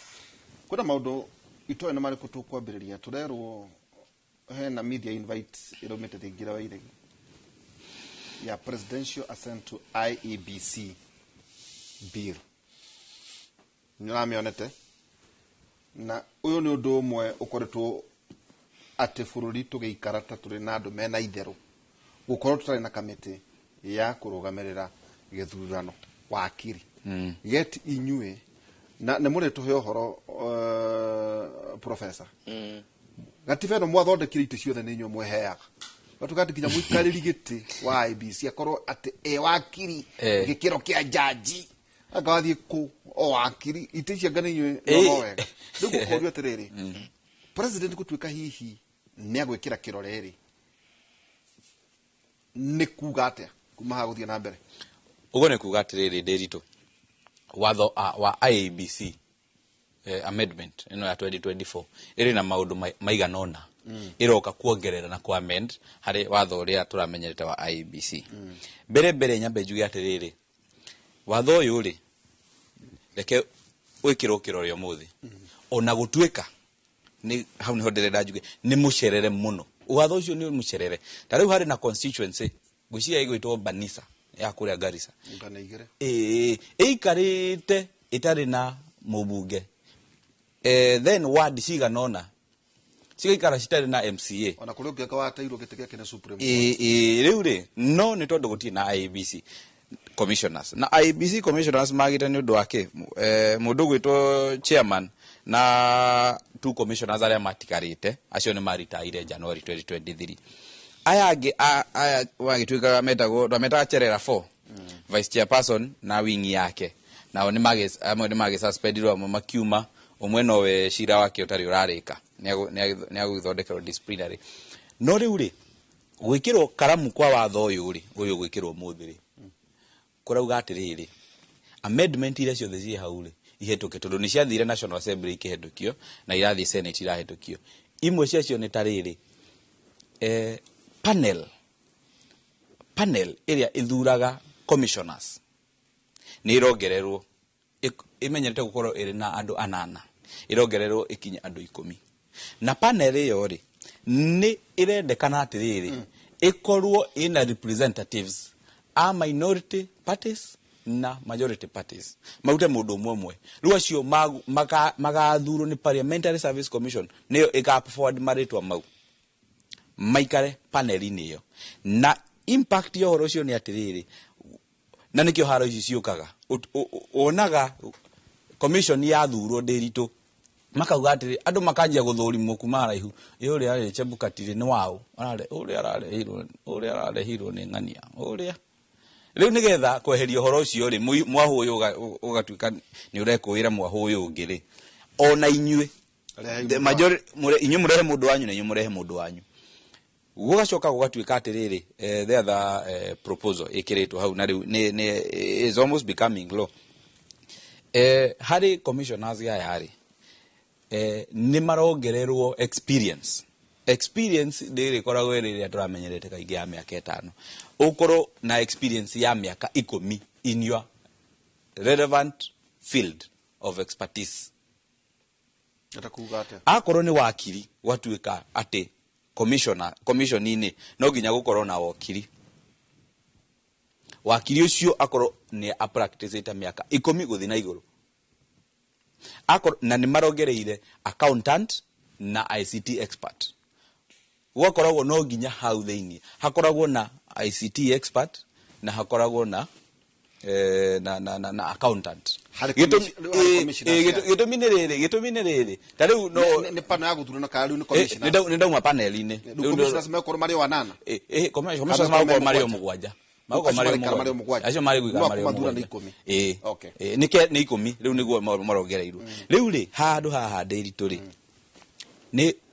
kuna maundu itoe na mariko tukwambiriria turerwo hena media invite iromete thingira wa iregi ya presidential assent to IEBC bill nĩramĩonete na uyu ni undu umwe ukoretwo ati bururi tugiikara ta turi na andu mena itheru gukorwo tutari na kamiti ya kurugamirira githurano wa akiri yet inyue na ne muri tuhe uhoro professor gatifeno mwathondekire ite ciothe ni nyumwe heaga batukati kinya muikariri giti wa IEBC akorwo ati wakiri gikiro kia jaji agathie ku wakiri ite cia ngane nywe no wega ndugu korio atiriri president gutwika hihi ni agwikira kiroreri ni kuga atia kuma ha guthia na mbere ugo ne kuga atiriri ndirito watho wa IEBC amendment ino ya 2024 iri na maundu maiganona iroka kuongerera na ku amend hari watho uria turamenyerete wa IEBC mbere nyambe njuge atiriri watho uyu ri reke wikirwo kirore umuthi ona gutwika ni hau ni honderera njuge ni mucerere muno watho ucio ni mucerere tariu hari na constituency gucia igwitwo Banisa ya kuria Garissa ikarite itari na mubunge then ward ciganona cigikara citari na MCA ona kuri ukiaka watairwo gitege kene supreme riu ri no ni tondu guti na IEBC commissioners na IEBC commissioners magite ni undu wake mundu gwitwo chairman na two commissioners aria matikarite acio ni maritaire January 2023 aya wagituika metaga Cherera 4 vice chairperson na wingi yake nao ni mage suspendirwa makiuma umwe nowe shira wake utari urarika ni aguthodekero disciplinary no riu ri gwikirwo karamu kwa watho uyu gwikirwo muthiri kurauga atiriri amendment ile ciothe cie hau ri ihetuke tondu ni ciathire National Assembly ikihetukio na irathi Senate irahetukio imwe ciacio ni tariri panel iria ithuraga commissioners ni irongererwo imenyerete gukorwo iri na andu 8 irongererwo ikinya andu 10 na panel iyo ri ni irendekana atiriri ikorwo ina representatives a minority parties na majority parties maute mundu umwe riu acio magathurwo ni Parliamentary Service Commission niyo ika forward maritwa mau maikare panel-ini iyo na impact yo horo cio ni atiriri na nikio haro ici ciukaga onaga commission ya thurwo ndiritu makauga atiri andu makanjia guthurimwo kuma raihu uri ari Chebukati ni wao uri ararehirwo ni ng'ania uri riu nigetha kweheria horo ucio ri mwahu uyu ugatuika ni urekuira mwahu uyu ungi ri ona inyue the majority inyue murehe mundu wanyu na inyue murehe mundu wanyu gugacoka gugatuika atiriri the other proposal ikiritwo hau na riu ni is almost becoming law hari commissioners ya hari ni marongererwo experience ndiri koragwo iriria turamenyerete kaingi ya miaka 5 ukoro na experience ya miaka 10 in your relevant field of expertise atakugate akoro ni wakiri watuika ati commission ini no ginya gukorwo na wakiri ucio akoro ni a practice ita miaka 10 guthi na iguru akoro na ni marongereire accountant na ICT expert gukoragwo no ginya hau theini hakoragwo na ICT expert na hakoragwo na accountant gituminiriri tariu no ni panel ya guthurana kariu ni commissioner ni ndauma panel-ini commissioners mekoro mari 8 commissioners mako mari omugwanja mako mari omugwanja acio mari gwika mari omugwanja okay nike ni 10 riu niguo marongereirwo riu ri handu haha ndiritu ri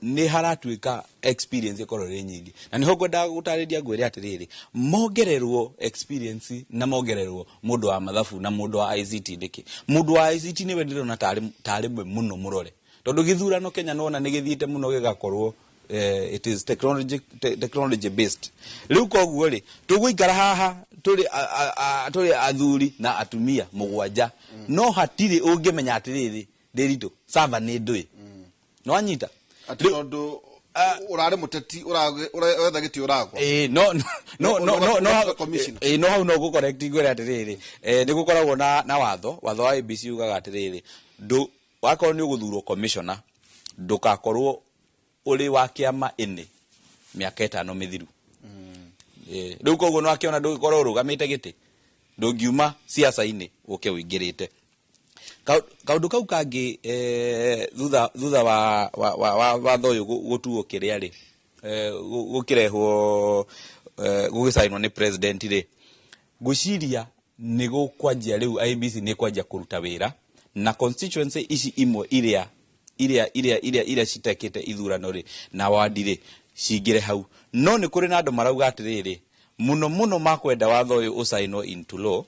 ni haratuika experience ikoro ri nyingi na niho ngwenda gutariria ngwire atiriri mongererwo experience na mongererwo mundu wa mathabu na mundu wa ICT ndiki mundu wa ICT ni wendirona tari mwe muno murore tondu githurano Kenya nona ni githiite muno gigakorwo it is technology based riu koguo ri tuguikara haha turi athuri na atumia mugwanja no hatiri ungimenya atiriri ndiritu sava ni ndui no anyita atondo urare muteti uretha giti uragwa no hau no go correct ngwira atiriri ni gukoragwo na watho wa IBC ugaga atiriri ndu wakorwo ni uguthurwo commissioner ndukakorwo uri wa kiama ini miaka 5 mithiru riu koguo no akiona ndukorwo rugamite giti ndungiuma siasa-ini uke wingirite kaundu kau kangi thutha wa watho uyu gutuo kiria ri gukirehwo gugisainwo ni president ri guciria ni gukwanjia riu IBC ni kwanjia kuruta wira na constituency ici imwe iria citekete ithurano ri na wadi ri cingire hau no ni kuri na andu marauga atiriri muno makwenda watho uyu usainwo into law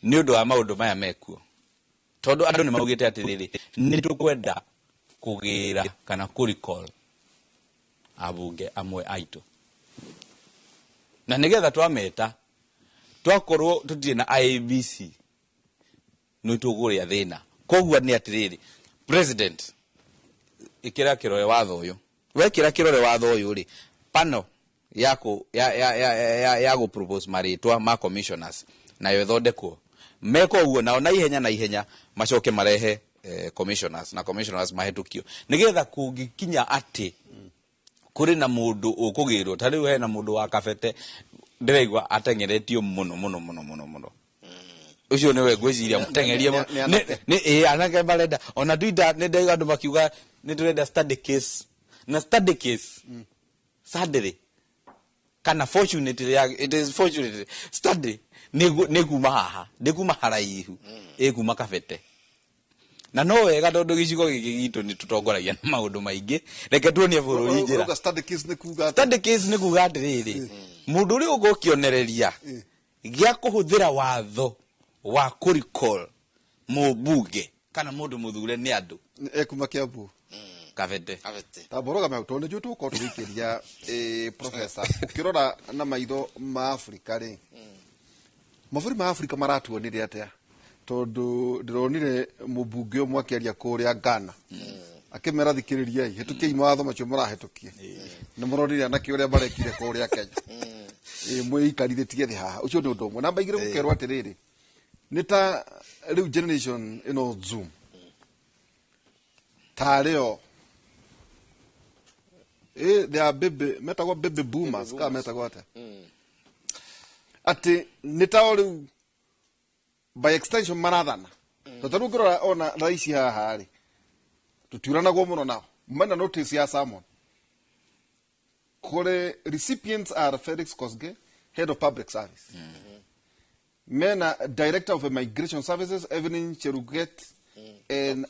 ni undu wa maundu maya mekuo tondu andu ni maugite atiriri ni tukwenda kugira kana kuricall abunge amwe aitu na nigetha twameta twakorwo tutire na IBC no tuguria thina koguo ni atiriri president ikira kirore watho uyu wekira kirore watho uyu ri pano yako ya go propose maritwa ma commissioners na yo thondekwo meko uguo nao na ihenya macoke marehe commissioners na commissioners mahetukio nigetha kungikinya ati kuri na mundu ukugirwo tari we na mundu wa kabete ndireigwa atengeretio muno ucio niwe gwiciria mutengerie ni anake barenda ona Twitter ni ndaiga andu makiuga ni turenda study case na study case sadly kana fortunately it is fortunate study ne kuma haraihu kuma Kabete na no wega tondu gicigo giki gitu ni tutongoragia na maundu maingi reke tuonie bururi njira study case ni kuga atiriri mundu uri ugukionereria gia kuhuthira watho wa kuricall mubunge kana mundu muthure ni andu kuma Kiambu Kabete taboroga me utonde ju tu ko tukiria professor ukirora na maitho ma Africa ri maburi ma Africa maratuonire atia tondu ndironire mubunge umwe akiaria kuria Ghana akimera thikiriria hitukie mawatho macio murahetukie ni muronire na kiuria barekire kuria Kenya mwikarithitie thi haha ucio ndu ndumwe namba igire gukerwa atiriri ni ta riu generation ino Zoom tareo they are baby boomers kama metagwa ata ati nitao riu by extension marathana tataru ngirora ona raisi haha ri tutiuranagwo muno nao mana notice ya Salmon kore recipients are Felix Kosgei, head of public service mena director of immigration services Evelyn Cheruget and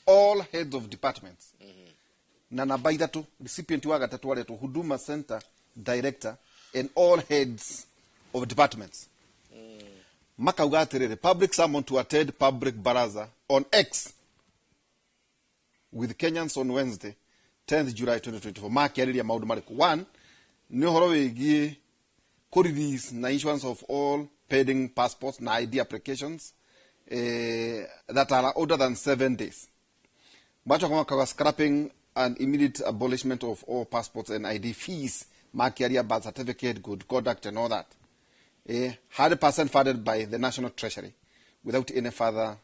all heads of departments na namba ithatu recipient wa gatatu aretu Huduma Center director and all heads of departments makauga atiriri public summon to attend public baraza on X with Kenyans on Wednesday 10th July 2024 makiariria maundu mariku one ni horo wigie release na issuance of all pending passports na ID applications that are older than 7 days macho kama scrapping and immediate abolishment of all passports and ID fees makiaria birth certificate good conduct and all that 100% funded by the National Treasury without any further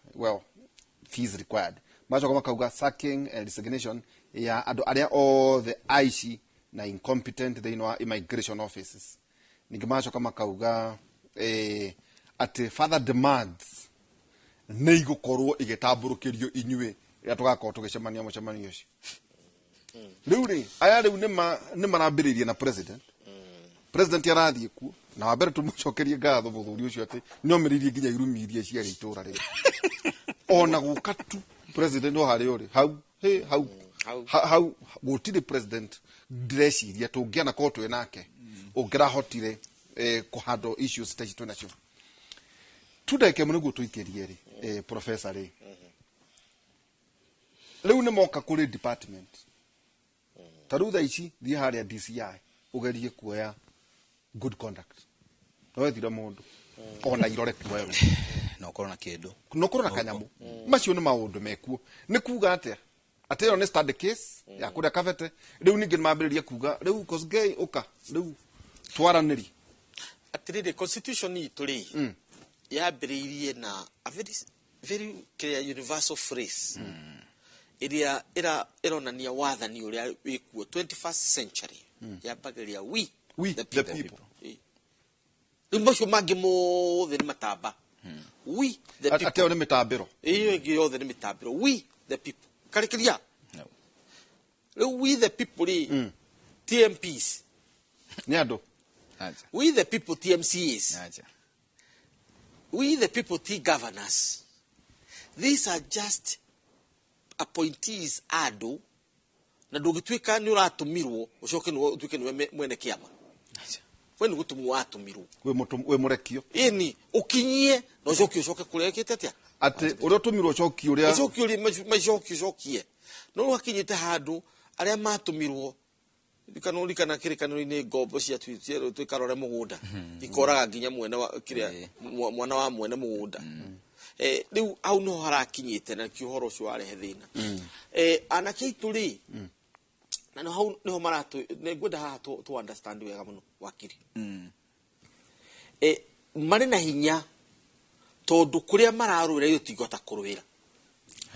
fees required macho kama kauga sacking and resignation ya ado aria all the IC na incompetent they know immigration offices nigimacho kama kauga at further demands neigukorwo igetamburukirio inyue ya tugakora tugicemania mucemanio ucio riu ri aya riu ni marambiririe na president arathie ku na wabere tumucokerie ngatho muthuri ucio ati niomiririe nginya irumirie ciari itura ri ona gukatu president o hari uri hau gutire president dressiria tungiana ko twe nake ungira hotire kuhando issues ta citu nacio tudeke muno gutuikerie ri professor ri riu ni moka kuri department tarutha ici thie haria DCI ugerie kuoya good conduct no thira mundu ona irore kuoya no korona kindu no korona kanyamu macio ni maundu mekuo ni kuga atia atero ni study case ya kuria Kabete riu ningi mambiriria kuga riu Kosgei uka riu twaraniri atirire constitution itu ri yambiririe na a very clear universal phrase iria ironania wathani uria wikuo 21st century yambagiriria we the people imosho magi mothe ni matamba we the people ateo ni mitambiro iyo ingi yothe ni mitambiro we the people karikiria we the people TMPs ni ando we the people TMCs we the people T-governors these are just appointees ado na ndugitwika ni uratumirwo ucoke ni utwike ni mwene kiama we ni gutumwo atumirwo we murekio ini ukinyie no ucoke kurekete atia ati uria tumirwo coki uria ucoki uri macokie no wakinyite handu aria matumirwo kana kirikaniro-ini ngombo cia twikarore mugunda ikoraga nginya mwene wa kiria mwana wa mwene mugunda riu au no harakinyite na kihoro cio arehe thina anake ituri na no hau niho maratu ngwenda haha to understand wega muno wakiri mari na hinya tondu kuria mararwira iyo tigota kurwira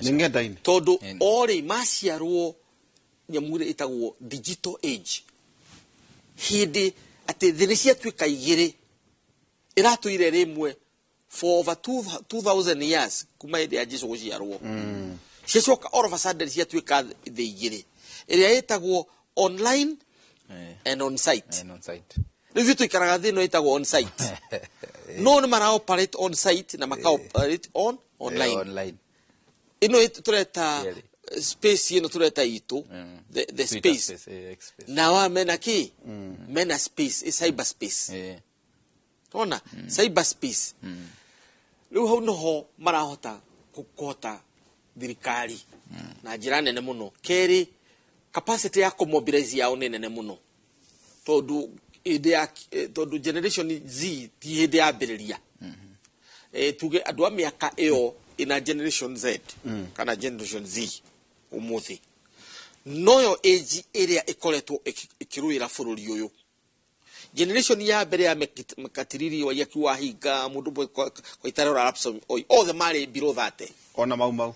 ningendaini tondu ori maciarwo nyamure itagwo digital age hindi ati thini cia twika igiri iratuire rimwe for over 2000 years kuma hindi ya Jesu guciarwo ciacoka all of a sudden cia twika thi igiri iria itagwo online and on site Rĩu tuikaraga thĩ no itagwo on site. No nĩ mara operate on site na maka operate on online. Ino tureta space ino tureta itu the space. Na wa mena ki? Mena space, cyber space. Ona cyber space. Rĩu hau noho marahota kukota thirikari na njĩra nene mũno. Kerĩ, capacity ya mobilize yao nĩ nene mũno. Tondu generation Z ti hĩndĩ ya mbĩrĩria. Tuge andũ a mĩaka ĩyo ina generation Z kana generation Z umuthi. Noyo age ĩrĩa ĩkoretwo ĩkĩrũĩra bũrũri ũyũ. Generation ya mbere ya mekatiriri wa yaki wa hinga mundu kwa itara ra lapsom all the mari below that. Ona mau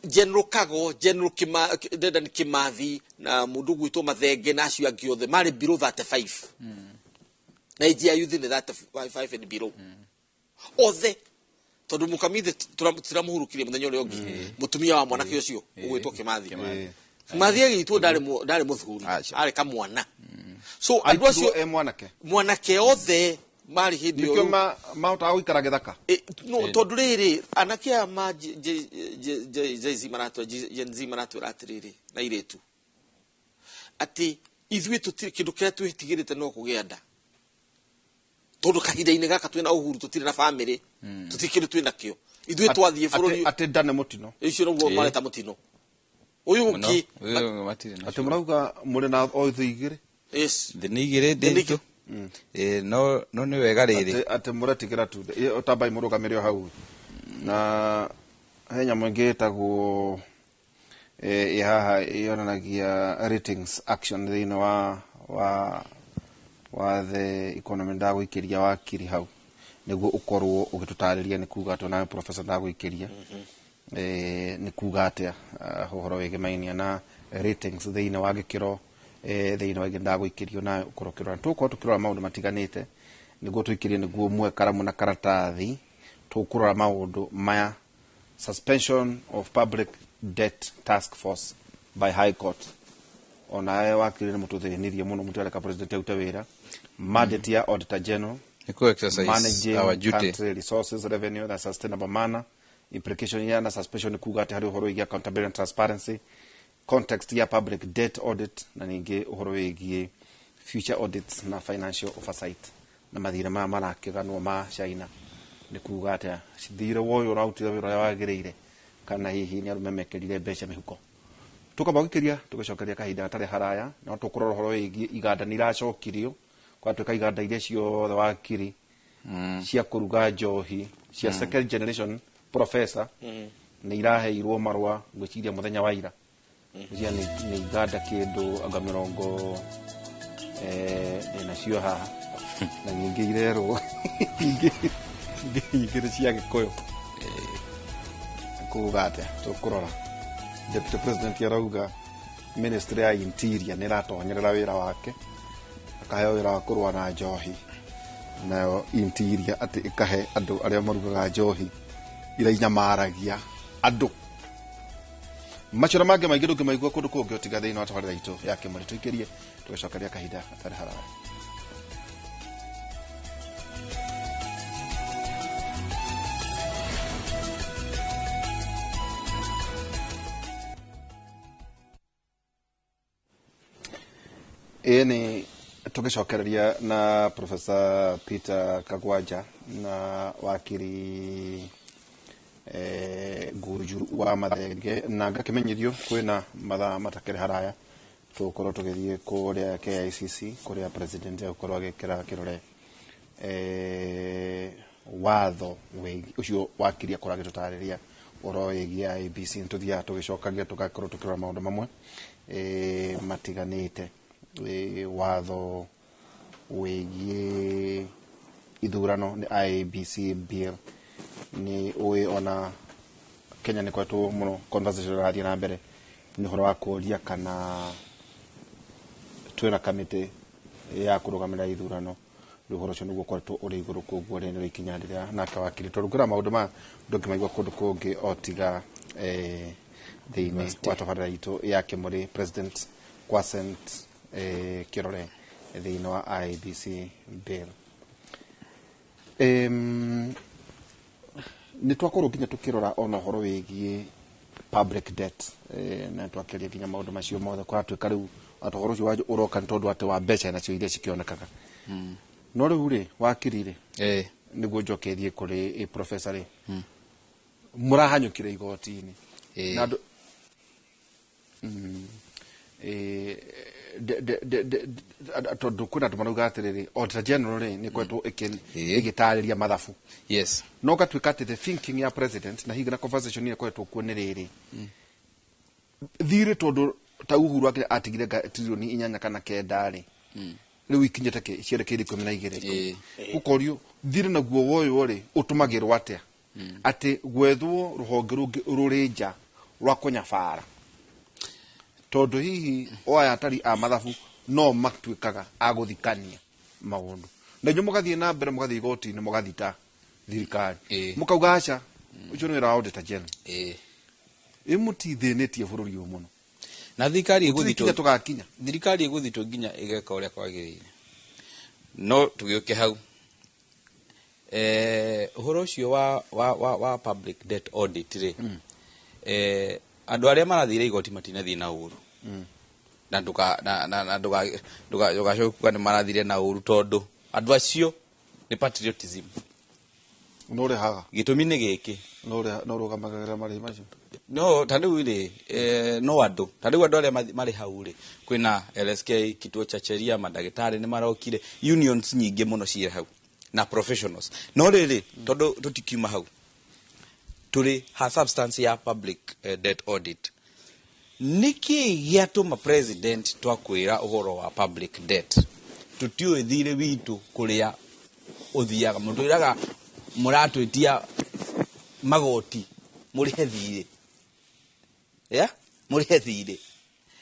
General Kago, General Dedan Kimathi na mundu gwitwo Mathenge na acio angĩ othe mari below 35. Na age youth in that 5 and below. Othe tondu Mukamithi turamuhurukirie muthenya ule ongi mutumia wa mwanake ucio ugwitwo Kimathi. Kimathi agitwo ndari muthuri ari kamwana. So andu acio mwanake othe mari hindi yo mahota guikara githaka no tondu riri anake ma jezi maratu jenzi maratu ratiriri na iretu ati ithui tutiri kindu kiria twitigirite no kugianda tondu kahinda-ini gaka twina uhuru tutiri na family tutikiri twina kio ithui twathie bururi ati ndane mutino icio no mareta mutino uyu ungi ati murauga muri na oithu igiri. Yes. Denigire dento. No ni wega riri. Ate muratikira tu. Otabai murugamiryo hau. Na henya mwingi tagwo haha yonanagia ratings action thina wa the economy ndagwikiria wa kiri hau. Niguo ukorwo ugitutariria ni kuga to na professor ndagwikiria. Ni kuga atia uhoro wigimainia na ratings thina wa gikiro thina wa genda gwikirio na ukorokirwa tukirora maundu matiganite niguo twikirie niguo mwe karamu na karatathi tukurora maundu maya suspension of public debt task force by high court ona wakiri ni mututhinirie muno mutareka president auta wira mandate ya auditor general exercise our duty country resources revenue that sustainable manner implication ya na suspension kuga ati hari uhoro ya accountability and transparency context ya public debt audit na ninge uhoro wigie future audits na financial oversight na mathira ma marakiganwo ma China ni kuga ati thire woyo rautira wira wagirire kana hihi ni arumemekerire mbeca mihuko tukabagikiria tugacokeria kahinda atare haraya na tukurora uhoro wigie iganda ni iracokirio kwa tuka iganda iria ciothe wakiri cia kuruga njohi cia second generation professor ni iraheirwo marwa gwiciria muthenya wa ira cia ni iganda kindu anga mirongo na cio haha na nyingi irerwo ingire cia gikoyo kuga ati tukurora deputy president yarauga ministry ya interior ni ratonyerera wira wake akaheo wira wa kurwa na njohi nayo interior ati ikahe andu aria marugaga njohi ira inyamaragia andu machora mage maingi ndungimaigua kundu kungi otiga thiini wa tabarira itu ya Kimuri tuikirie tugacokeria kahinda atari haraya. Ni tugicokereria na Professor Peter Kagwanja na wakiri Gurujuru wa Mathenge na ngakimenyithio kwina mathaa matakere haraya tukorwo tugithie kuria KICC kuria president ukorwo agikira kirore watho ucio wakiria kora gitutariria oro wigia ABC ntuthia tugicokagia tugakorwo tukirora maundu mamwe matiganite watho wigie ithurano ni IEBC bill ni uwe ona Kenya ni kwetu muno conversation rathi na mbere ni horo wa kuria kana twina kamite ya kurugamira ithurano ruhoro cio niguo kwetu uri iguru kuguo ni ikinyandiria na kawakiri turugura maundu ma ndukimaigua kundu kungi otiga thiini wa tabarira itu ya Kimuri president Kwasent Kirore thĩinĩ wa IEBC bill. Nĩ twakorwo nginya tũkĩrora ona ũhoro wĩgiĩ public debt, na twakĩria nginya maũndũ macio mothe kwatuĩka rĩu atĩ ũhoro ũcio ũroka nĩ tondũ atĩ wa mbeca nacio iria cikĩonekaga. No rĩu rĩ wakiri rĩ nĩguo njoke thiĩ kũrĩ professor rĩ mũrahanyũkire igoti-inĩ na andũ tondũ kwĩna andũ marauga atĩrĩrĩ Auditor General rĩ nĩ koretwo ĩgĩtarĩria mathabu. Yes. No gatuĩka atĩ the thinking ya president na hihi na conversation ĩrĩa ĩkoretwo kuo nĩ rĩrĩ thirĩ tondũ ta Uhuru atigire trilioni 8 kana 9 rĩ rĩu ikinyĩte cierekeire 12 ũkorio thirĩ naguo woywo rĩ ũtũmagĩrwo atĩa atĩ gwethwo rũhonge rũngĩ rũrĩ nja rwa kũnyabara tondũ hihi oya atari a mathabu no matuĩkaga agũthikania maũndũ na inyuĩ mũgathiĩ na mbere mũgathiĩ igoti-inĩ mũgathita thirikari mũkauga aca ũcio nĩ wĩra wa Auditor General ĩmũtithĩnĩtie bũrũri ũyũ mũno na thirikari ĩgũthitwo nginya ĩgeka ũrĩa kwagĩrĩire. No tũgĩũke hau ũhoro ũcio wa public debt audit rĩ andũ arĩa marathire igoti matinathiĩ na ũru na ndũgacoka nĩ marathire na ũru tondũ andũ acio nĩ patriotism no rehaga gĩtũmi nĩ gĩkĩ no rũgamagĩrĩra marĩhi macio no tandũ rĩ no andũ arĩa marĩ hau rĩ kwĩna LSK kituo cha sheria madagĩtarĩ nĩ marokire unions nyingĩ mũno ciĩ hau na professionals no rĩrĩ tondũ tũtikiuma hau tũrĩ ha substance ya public debt audit nĩkĩ gĩatũma president twakwĩra ũhoro wa public debt tũtiũĩ thirĩ witũ kũrĩa ũthiaga mũtwĩraga mũratwĩtia magoti mũrĩhe thirĩ mũrĩhe thirĩ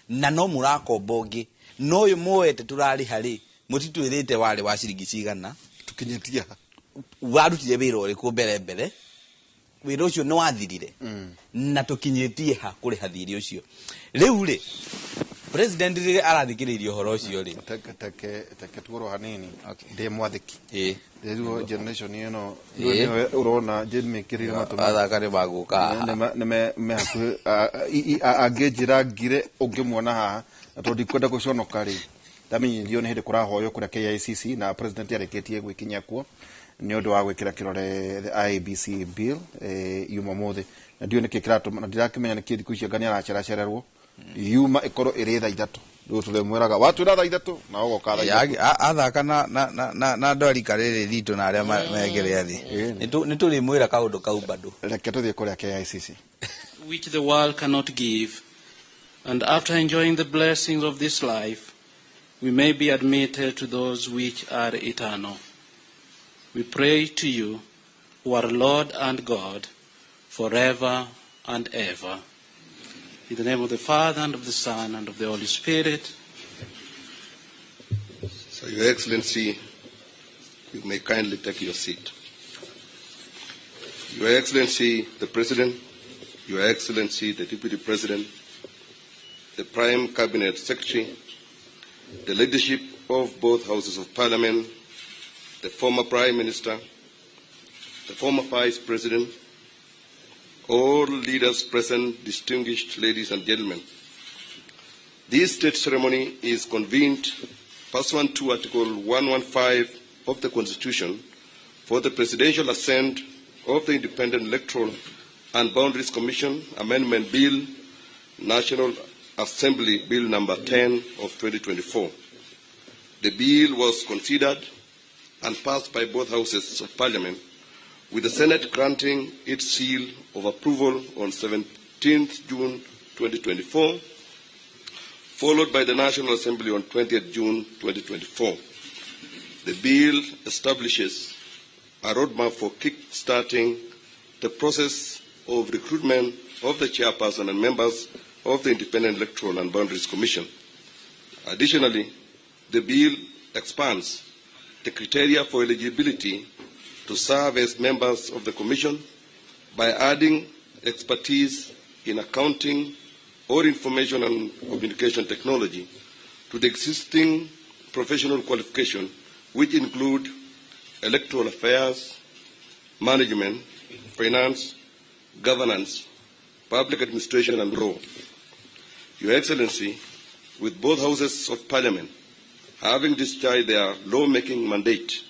na no mũrakomba ũngĩ no ũyũ moete tũrarĩha rĩ mũtitwĩrĩte warĩ wa ciringi cigana tũkinyĩtia warutire wĩra ũrĩkũ mbere wĩra ũcio nĩ wathirire na tũkinyĩtie ha kũrĩha thirĩ ũcio rĩu rĩ president rĩrĩa arathikĩrĩirie ũhoro ũcio rĩ take tuoro hanini ndĩ mwathĩki rĩu generation ĩno nĩwe ũrona njĩmĩkĩrĩire matũma athakare magũka nĩ mehakuhĩ angĩnjĩra ngire ũngĩmuona haha tondũ ndikwenda gũconoka rĩ ndamenyirio nĩ hĩndĩ kũrahoywo kũrĩa KICC na president arĩkĩtie gwĩkinyia kuo nĩ ũndũ wa gwĩkĩra kĩrore the IEBC bill yuma mũthĩ na ndiũ nĩkĩ kĩratũma na ndirakĩmenya nĩkĩ thikũ icio ngani aracererwo yuma ĩkorwo ĩrĩ thaa 3 rĩu tũrĩmwĩraga watwĩra thaa 3 na ũgoka thaa 3 athaka na ndwarika rĩrĩ thitũ na arĩa megere thĩ nĩ tũrĩmwĩra kaũndũ kau bado reke tũthiĩ kũrĩa KICC which the world cannot give, and after enjoying the blessings of this life we may be admitted to those which are eternal. We pray to you, who are Lord and God, forever and ever. In the name of the Father, and of the Son, and of the Holy Spirit. So, Your Excellency, you may kindly take your seat. Your Excellency, the President, Your Excellency, the Deputy President, the Prime Cabinet Secretary, the leadership of both Houses of Parliament, the former Prime Minister, the former Vice President, all leaders present, distinguished ladies and gentlemen. This state ceremony is convened pursuant to Article 115 of the Constitution for the Presidential Assent of the Independent Electoral and Boundaries Commission Amendment Bill, National Assembly Bill number 10 of 2024. The bill was considered and passed by both Houses of Parliament, with the Senate granting its seal of approval on 17th June 2024, followed by the National Assembly on 20th June 2024. The bill establishes a roadmap for kick-starting the process of recruitment of the chairperson and members of the Independent Electoral and Boundaries Commission. Additionally, the bill expands the criteria for eligibility to serve as members of the Commission by adding expertise in accounting or information and communication technology to the existing professional qualification, which include electoral affairs, management, finance, governance, public administration, and law. Your Excellency, with both houses of Parliament having discharged their law-making mandate,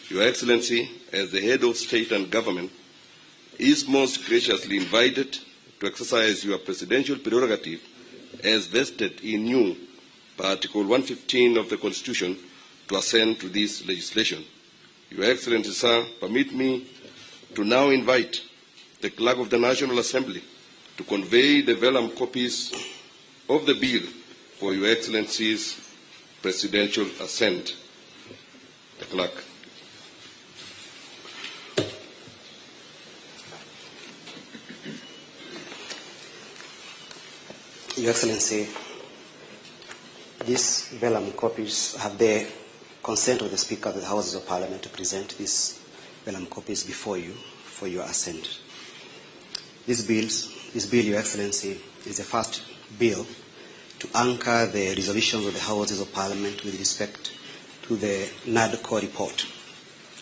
Your Excellency, as the head of state and government, is most graciously invited to exercise your presidential prerogative as vested in you by Article 115 of the Constitution to assent to this legislation. Your Excellency, sir, permit me to now invite the Clerk of the National Assembly to convey the vellum copies of the bill for Your Excellency's presidential assent. The Clerk. Your Excellency, these vellum copies have the consent of the Speaker of the Houses of Parliament to present these vellum copies before you for your assent. This bill, Your Excellency, is the first bill to anchor the resolutions of the Houses of Parliament with respect to the NADCO report.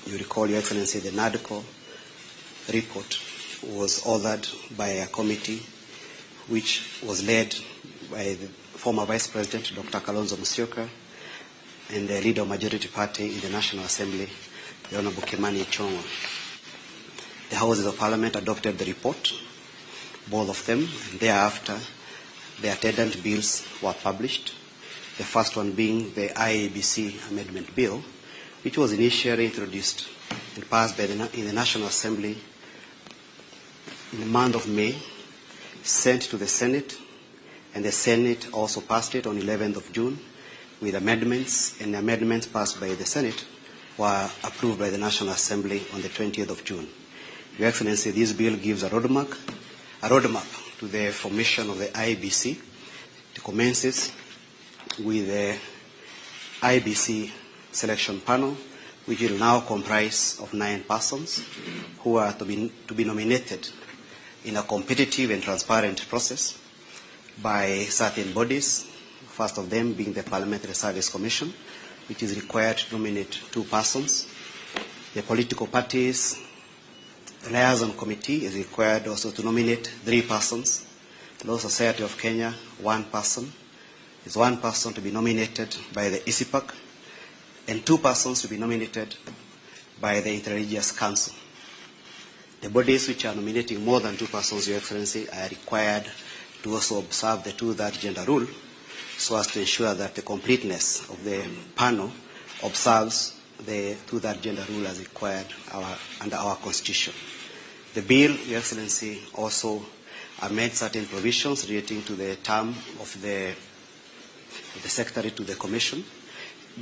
You recall, Your Excellency, the NADCO report was authored by a committee which was led by the former Vice President, Dr. Kalonzo Musyoka, and the leader of Majority Party in the National Assembly, the Honorable Kimani Ichung'wah. The Houses of Parliament adopted the report, both of them, and thereafter the attendant bills were published, the first one being the IEBC Amendment Bill, which was initially introduced and passed in the National Assembly in the month of May, sent to the Senate, and the Senate also passed it on 11th of June with amendments, and the amendments passed by the Senate were approved by the National Assembly on the 20th of June. Your Excellency, this bill gives a roadmap to the formation of the IBC. It commences with the IBC selection panel, which will now comprise of 9 persons who are to be nominated in a competitive and transparent process by certain bodies, first of them being the Parliamentary Service Commission, which is required to nominate 2 persons. The political parties liaison committee is required also to nominate 3 persons. The Law Society of Kenya, 1 person. Is 1 person to be nominated by the ISIPAC, and 2 persons to be nominated by the Interreligious Council. The bodies which are nominating more than 2 persons, Your Excellency, are required to also observe the 2/3 gender rule so as to ensure that the completeness of the panel observes the 2/3 gender rule as required under our Constitution. The bill, Your Excellency, also amends certain provisions relating to the term of the Secretary to the Commission,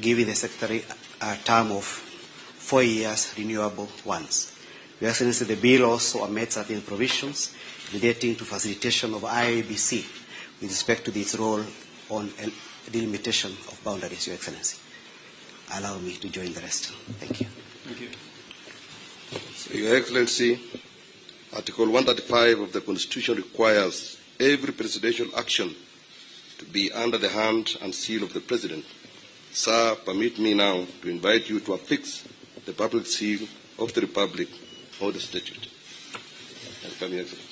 giving the Secretary a term of 4 years, renewable once. Your Excellency, the bill also amends certain provisions relating to facilitation of IEBC with respect to its role on delimitation of boundaries, Your Excellency. Allow me to join the rest. Thank you. Thank you. So, Your Excellency, Article 135 of the Constitution requires every presidential action to be under the hand and seal of the President. Sir, permit me now to invite you to affix the public seal of the Republic or the statute. Welcome, Your Excellency.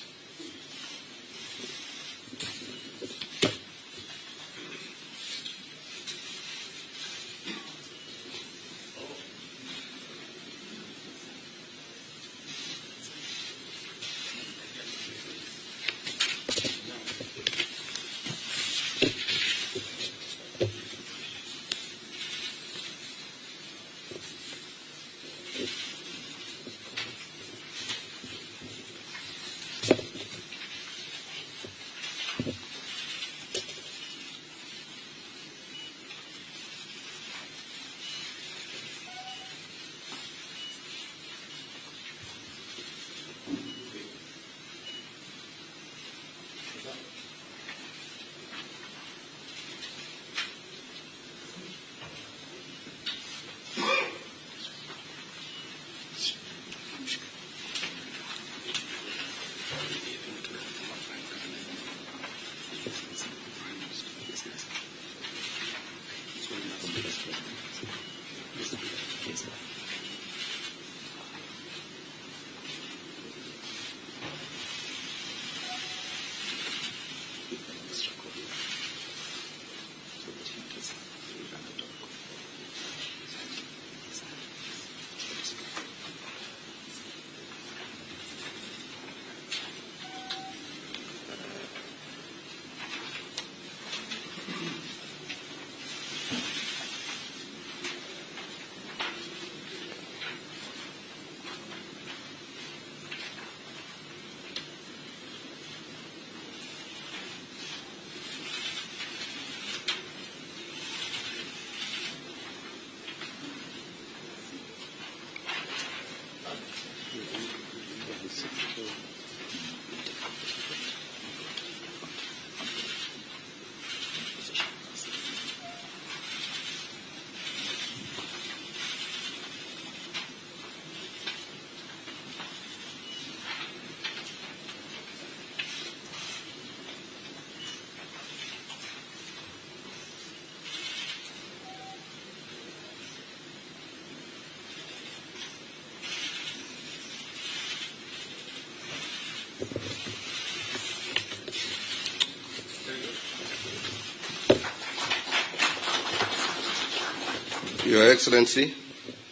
Your Excellency,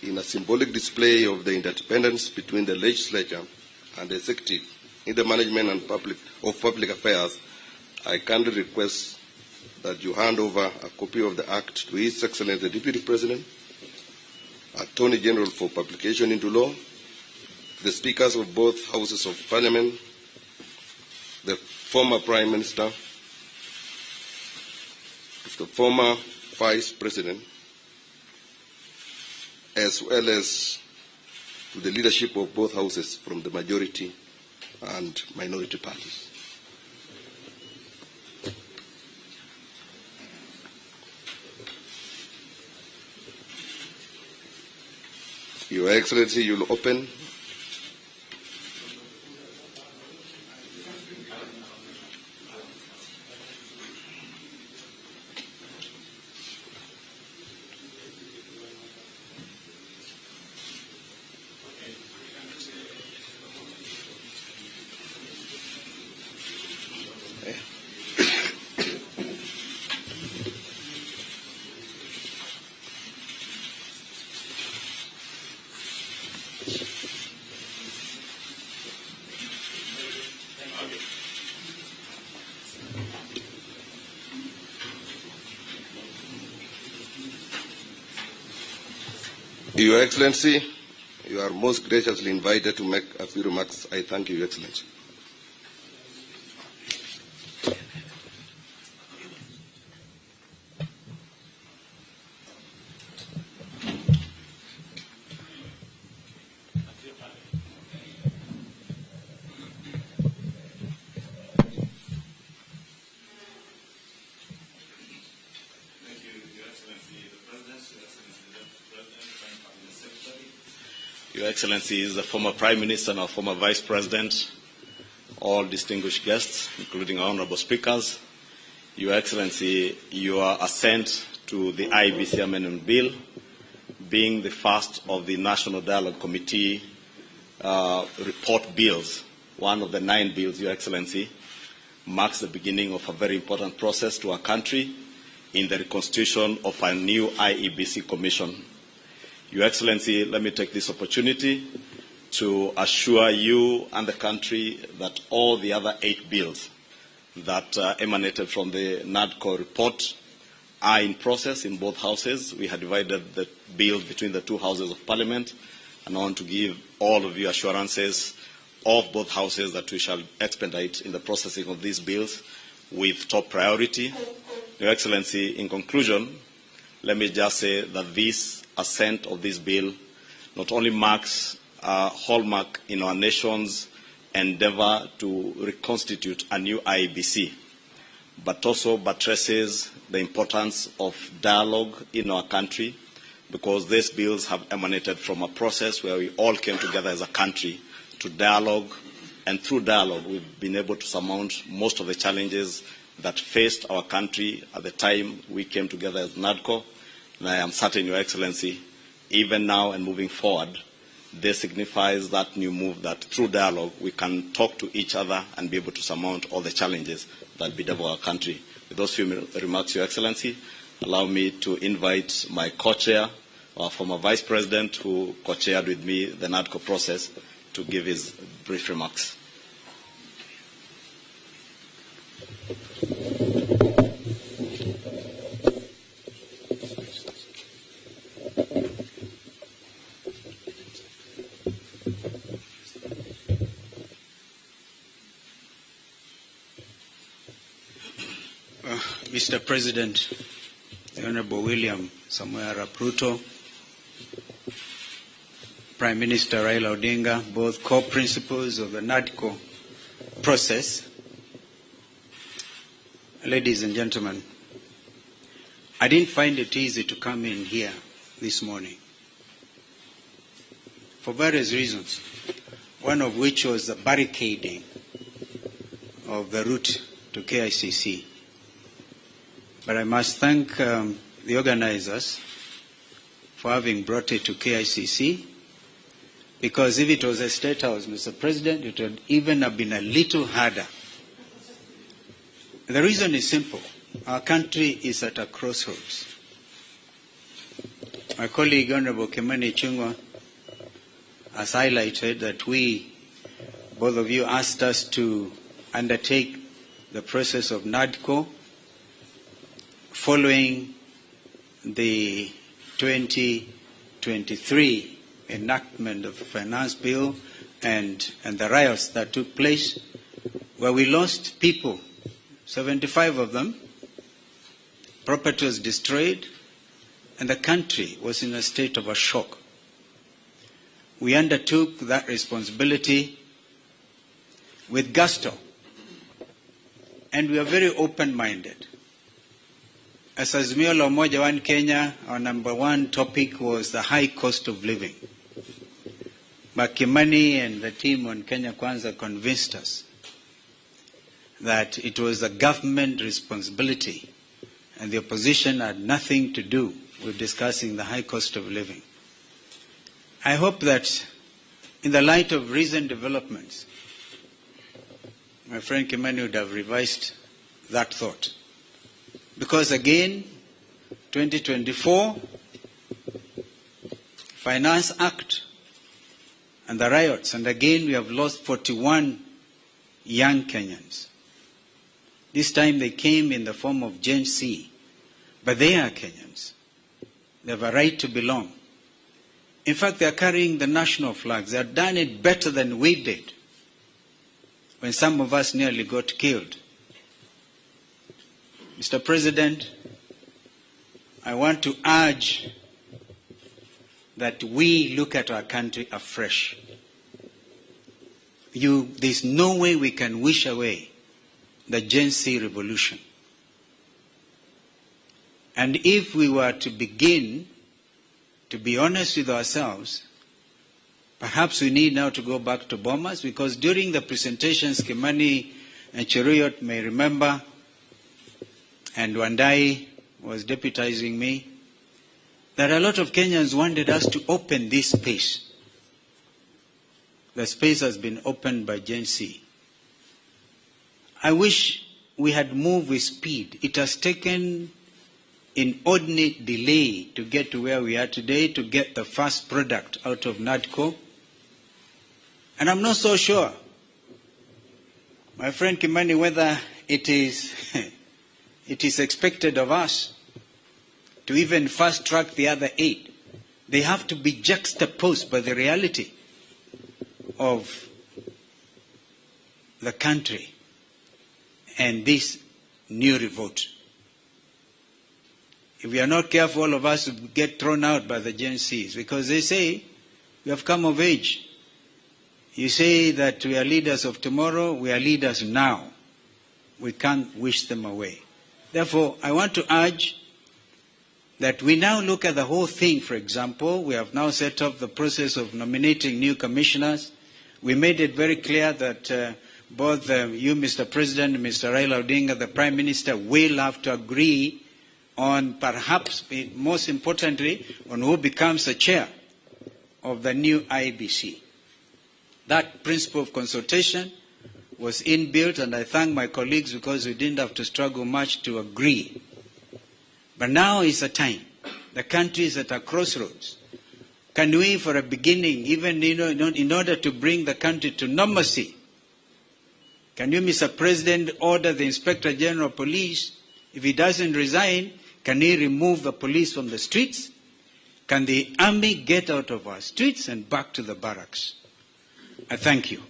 in a symbolic display of the interdependence between the legislature and the executive in the management and of public affairs, I kindly request that you hand over a copy of the Act to His Excellency the Deputy President, Attorney General for publication into law, the Speakers of both Houses of Parliament, the former Prime Minister, the former Vice President, as well as to the leadership of both houses from the majority and minority parties. Your Excellency, you will open. Your Excellency, you are most graciously invited to make a few remarks. I thank you, Your Excellency. Your Excellency is the former Prime Minister and our former Vice President, all distinguished guests, including our honorable speakers. Your Excellency, your assent to the IEBC Amendment Bill, being the first of the National Dialogue Committee report bills, one of the 9 bills, Your Excellency, marks the beginning of a very important process to our country in the reconstitution of a new IEBC Commission. Your Excellency, let me take this opportunity to assure you and the country that all the other 8 bills that emanated from the NADCO report are in process in both houses. We have divided the bill between the 2 houses of Parliament, and I want to give all of you assurances of both houses that we shall expedite in the processing of these bills with top priority. Your Excellency, in conclusion, let me just say that this assent of this bill not only marks a hallmark in our nation's endeavor to reconstitute a new IEBC, but also buttresses the importance of dialogue in our country, because these bills have emanated from a process where we all came together as a country to dialogue, and through dialogue we've been able to surmount most of the challenges that faced our country at the time we came together as NADCO. And I am certain, Your Excellency, even now and moving forward, this signifies that new move that through dialogue we can talk to each other and be able to surmount all the challenges that bedevil our country. With those few remarks, Your Excellency, allow me to invite my co-chair, our former Vice President, who co-chaired with me the NADCO process, to give his brief remarks. Mr. President, the Honorable William Samoei Arap Ruto, Prime Minister Raila Odinga, both co-principals of the NADCO process, ladies and gentlemen, I didn't find it easy to come in here this morning for various reasons, one of which was the barricading of the route to KICC. But I must thank the organizers for having brought it to KICC, because if it was a State House, Mr. President, it would even have been a little harder. The reason is simple. Our country is at a crossroads. My colleague, Honorable Kimani Ichung'wah, has highlighted that both of you asked us to undertake the process of NADCO following the 2023 enactment of the finance bill and the riots that took place, where we lost people, 75 of them, property was destroyed, and the country was in a state of a shock. We undertook that responsibility with gusto, and we are very open-minded. As Azimio la Umoja One Kenya, our number one topic was the high cost of living. But Kimani and the team on Kenya Kwanza convinced us that it was a government responsibility and the opposition had nothing to do with discussing the high cost of living. I hope that in the light of recent developments, my friend Kimani would have revised that thought. Because again, 2024, Finance Act and the riots, and again we have lost 41 young Kenyans. This time they came in the form of Gen Z, but they are Kenyans. They have a right to belong. In fact, they are carrying the national flags. They have done it better than we did when some of us nearly got killed. Mr. President, I want to urge that we look at our country afresh. There's no way we can wish away the Gen Z revolution. And if we were to begin to be honest with ourselves, perhaps we need now to go back to Bomas, because during the presentations, Kimani and Cheruiyot may remember, and Wandai was deputizing me, that a lot of Kenyans wanted us to open this space. The space has been opened by Gen Z. I wish we had moved with speed. It has taken inordinate delay to get to where we are today, to get the first product out of NADCO. And I'm not so sure, my friend Kimani, whether it is expected of us to even fast track the other 8. They have to be juxtaposed by the reality of the country and this new revolt. If we are not careful, all of us will get thrown out by the Gen Zs, because they say we have come of age. You say that we are leaders of tomorrow, we are leaders now. We can't wish them away. Therefore, I want to urge that we now look at the whole thing. For example, we have now set up the process of nominating new commissioners. We made it very clear that both you, Mr. President, and Mr. Raila Odinga, the Prime Minister, will have to agree on, perhaps most importantly, on who becomes the chair of the new IEBC. That principle of consultation was inbuilt, and I thank my colleagues because we didn't have to struggle much to agree. But now is the time. The country is at a crossroads. Can we, for a beginning, even in order to bring the country to normalcy, can you, Mr. President, order the Inspector General of Police, if he doesn't resign, can he remove the police from the streets? Can the army get out of our streets and back to the barracks? I thank you.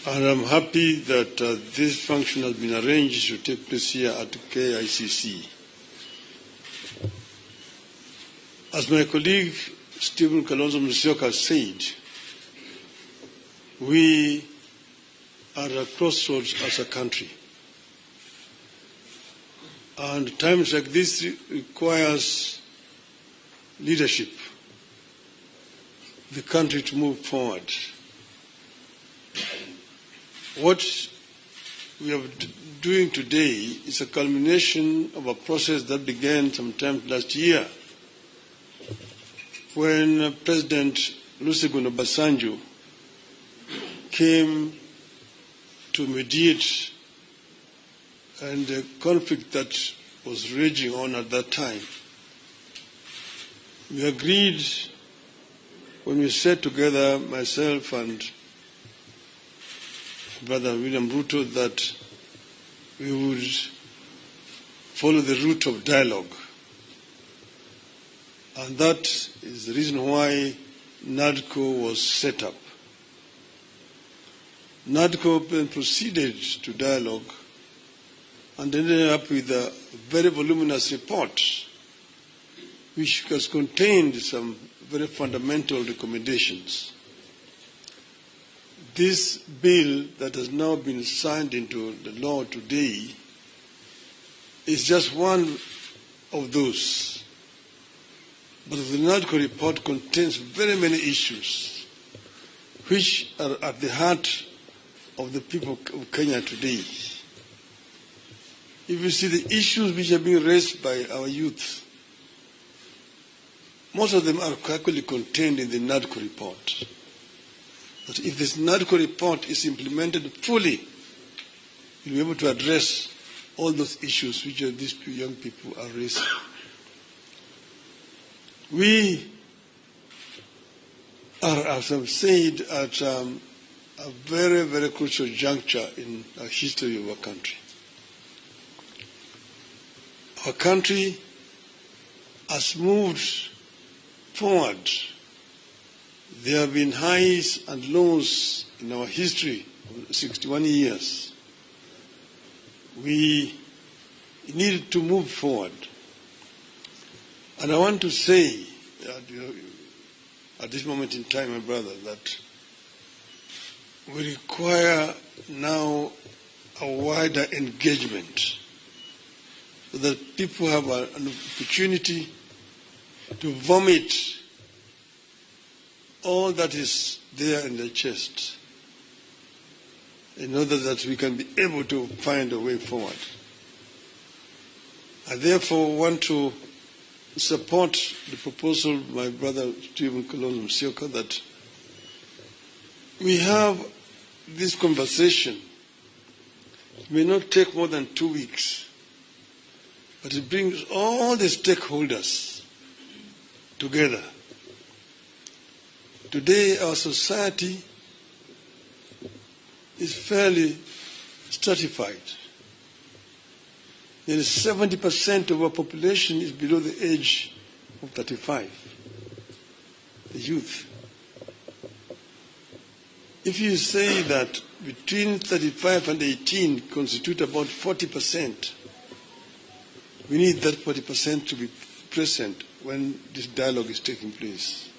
And I'm happy that this function has been arranged to take place here at KICC. As my colleague Stephen Kalonzo Musyoka said, we are at a crossroads as a country. And times like this requires leadership, the country to move forward. What we are doing today is a culmination of a process that began sometime last year when President Olusegun Obasanjo came to mediate and the conflict that was raging on at that time. We agreed when we sat together, myself and Brother William Ruto, that we would follow the route of dialogue. And that is the reason why NADCO was set up. NADCO then proceeded to dialogue and ended up with a very voluminous report which has contained some very fundamental recommendations. This bill that has now been signed into the law today is just one of those. But the NADCO report contains very many issues which are at the heart of the people of Kenya today. If you see the issues which are being raised by our youth, most of them are actually contained in the NADCO report. But if this NADCO report is implemented fully, you'll be able to address all those issues which these young people are raising. We are, as I've said, at a very, very crucial juncture in the history of our country. Our country has moved forward. There have been highs and lows in our history of 61 years. We need to move forward. And I want to say, at this moment in time, my brother, that we require now a wider engagement so that people have an opportunity to vomit all that is there in their chest in order that we can be able to find a way forward. I therefore want to support the proposal of my brother Stephen Kalonzo Musyoka that we have this conversation. It may not take more than 2 weeks, but it brings all the stakeholders together. Today, our society is fairly stratified. Nearly 70% of our population is below the age of 35, the youth. If you say that between 35 and 18 constitute about 40%, we need that 40% to be present when this dialogue is taking place.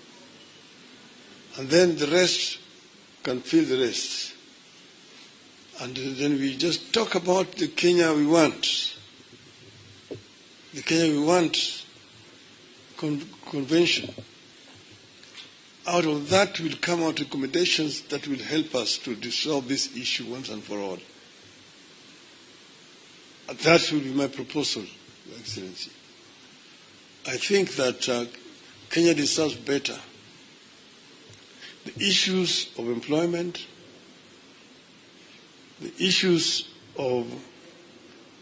And then the rest can fill the rest. And then we just talk about the Kenya we want. The Kenya we want convention. Out of that will come out recommendations that will help us to resolve this issue once and for all. And that will be my proposal, Your Excellency. I think that Kenya deserves better. The issues of employment, the issues of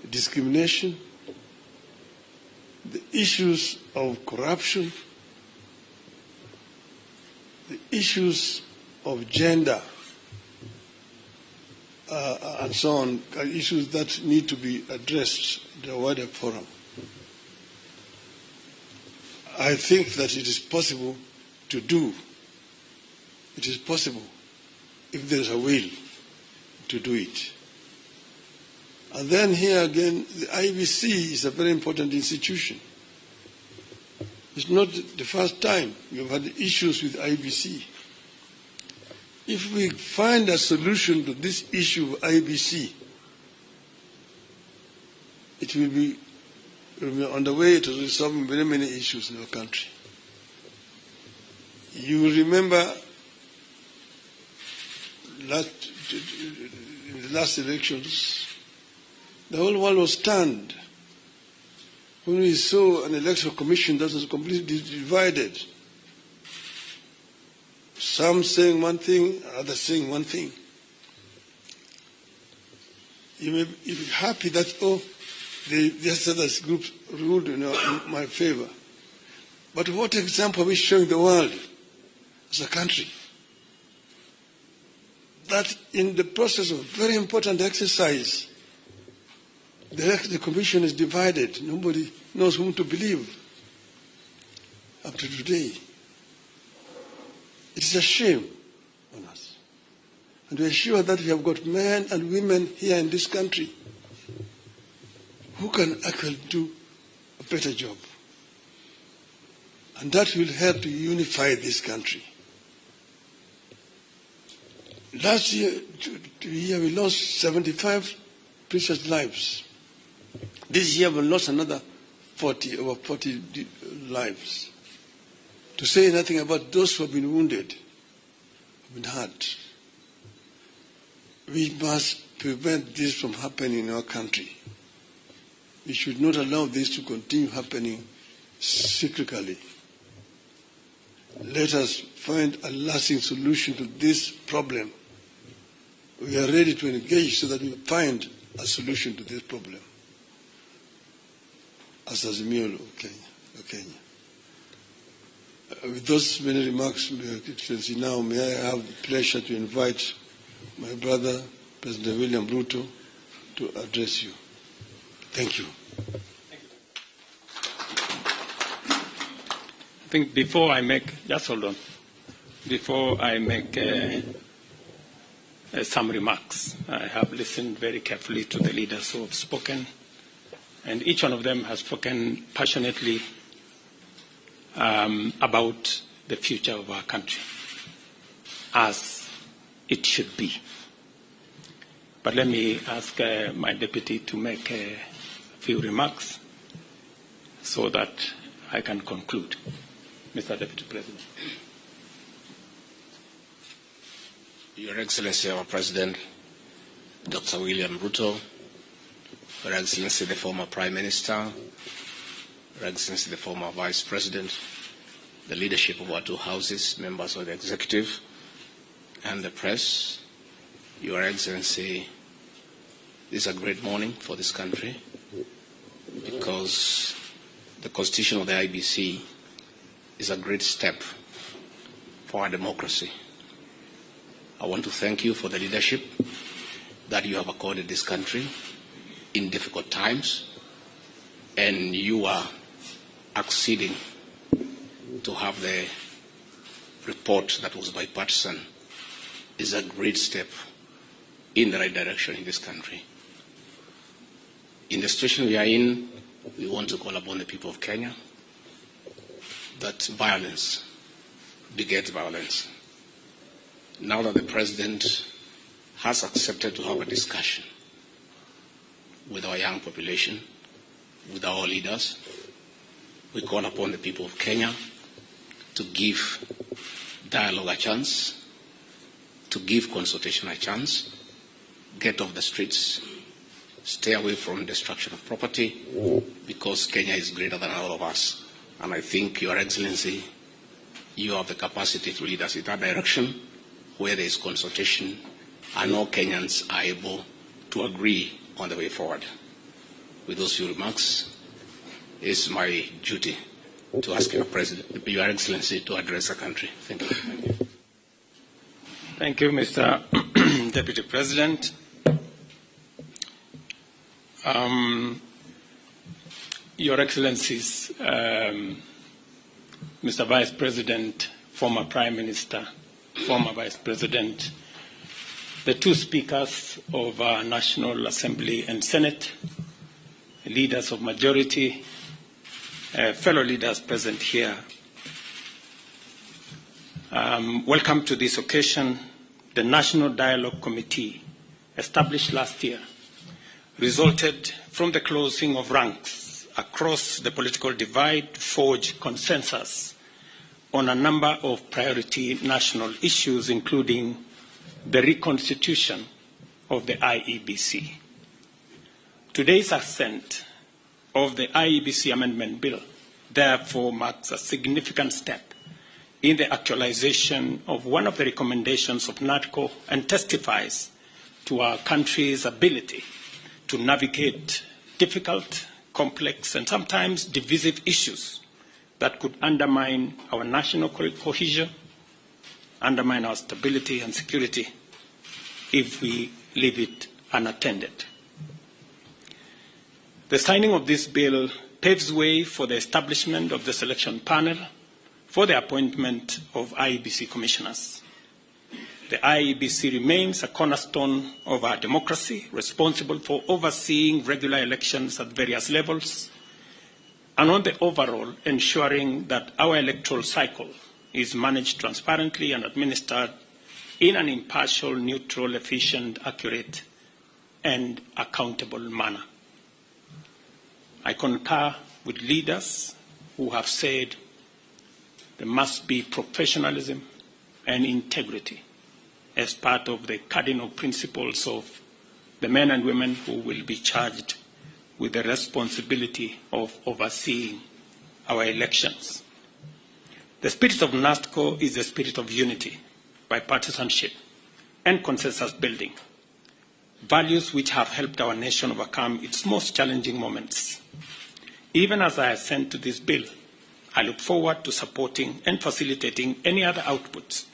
discrimination, the issues of corruption, the issues of gender, and so on, are issues that need to be addressed in a wider forum. I think that it is possible to do. It is possible if there is a will. to do it. And then here again, the IBC is a very important institution. It's not the first time we've had issues with IBC. If we find a solution to this issue of IBC, it will be on the way to resolving very many issues in our country. You will remember in the last elections, the whole world was stunned when we saw an electoral commission that was completely divided. Some saying one thing, others saying one thing. You may be happy that, the other groups ruled in my favor. But what example are we showing the world as a country? That in the process of very important exercise, the commission is divided. Nobody knows whom to believe up to today. It is a shame on us. And we are sure that we have got men and women here in this country who can actually do a better job. And that will help to unify this country. Last year we lost 75 precious lives. This year we lost another over 40 lives. To say nothing about those who have been wounded, who have been hurt. We must prevent this from happening in our country. We should not allow this to continue happening cyclically. Let us find a lasting solution to this problem. We are ready to engage so that we find a solution to this problem. As Azimio of Kenya. With those many remarks, Excellency, now may I have the pleasure to invite my brother, President William Ruto, to address you. Thank you. I think before I make, just hold on, before I make some remarks, I have listened very carefully to the leaders who have spoken, and each one of them has spoken passionately about the future of our country, as it should be. But let me ask my deputy to make a few remarks so that I can conclude. Mr. Deputy President. Your Excellency, our President, Dr. William Ruto, Your Excellency, the former Prime Minister, Your Excellency, the former Vice President, the leadership of our two houses, members of the executive, and the press, Your Excellency, this is a great morning for this country because the constitution of the IBC is a great step for our democracy. I want to thank you for the leadership that you have accorded this country in difficult times, and you are acceding to have the report that was bipartisan is a great step in the right direction in this country. In the situation we are in, we want to call upon the people of Kenya that violence begets violence. Now that the President has accepted to have a discussion with our young population, with our leaders, we call upon the people of Kenya to give dialogue a chance, to give consultation a chance, get off the streets, stay away from destruction of property, because Kenya is greater than all of us. And I think, Your Excellency, you have the capacity to lead us in that direction where there is consultation and all Kenyans are able to agree on the way forward. With those few remarks, it's my duty to ask Your Excellency to address the country. Thank you. Thank you, Mr. Deputy President. Your Excellencies, Mr. Vice President, former Prime Minister, former Vice President, the two speakers of our National Assembly and Senate, leaders of majority, fellow leaders present here. Welcome to this occasion. The National Dialogue Committee, established last year, resulted from the closing of ranks across the political divide to forge consensus on a number of priority national issues, including the reconstitution of the IEBC. Today's assent of the IEBC Amendment Bill therefore marks a significant step in the actualization of one of the recommendations of NADCO and testifies to our country's ability to navigate difficult, complex, and sometimes divisive issues that could undermine our national cohesion, undermine our stability and security if we leave it unattended. The signing of this bill paves way for the establishment of the selection panel for the appointment of IEBC commissioners. The IEBC remains a cornerstone of our democracy, responsible for overseeing regular elections at various levels, and on the overall, ensuring that our electoral cycle is managed transparently and administered in an impartial, neutral, efficient, accurate, and accountable manner. I concur with leaders who have said there must be professionalism and integrity as part of the cardinal principles of the men and women who will be charged with the responsibility of overseeing our elections. The spirit of NADCO is the spirit of unity, bipartisanship, and consensus building, values which have helped our nation overcome its most challenging moments. Even as I assent to this bill, I look forward to supporting and facilitating any other outputs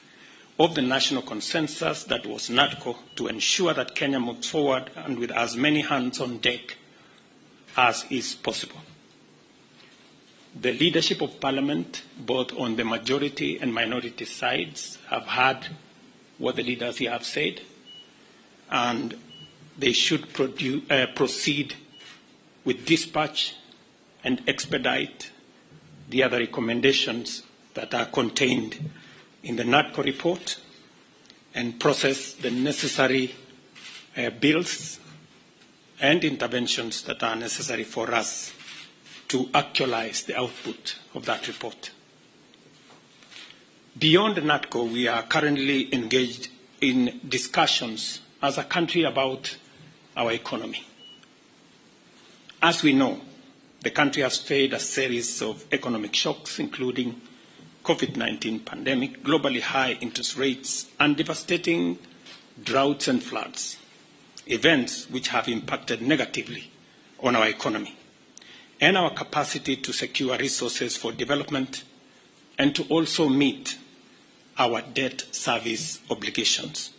of the national consensus that was NADCO to ensure that Kenya moves forward and with as many hands on deck as is possible. The leadership of Parliament, both on the majority and minority sides, have heard what the leaders here have said, and they should proceed with dispatch and expedite the other recommendations that are contained in the NADCO report and process the necessary bills and interventions that are necessary for us to actualize the output of that report. Beyond NADCO, we are currently engaged in discussions as a country about our economy. As we know, the country has faced a series of economic shocks, including COVID-19 pandemic, globally high interest rates, and devastating droughts and floods, events which have impacted negatively on our economy and our capacity to secure resources for development and to also meet our debt service obligations.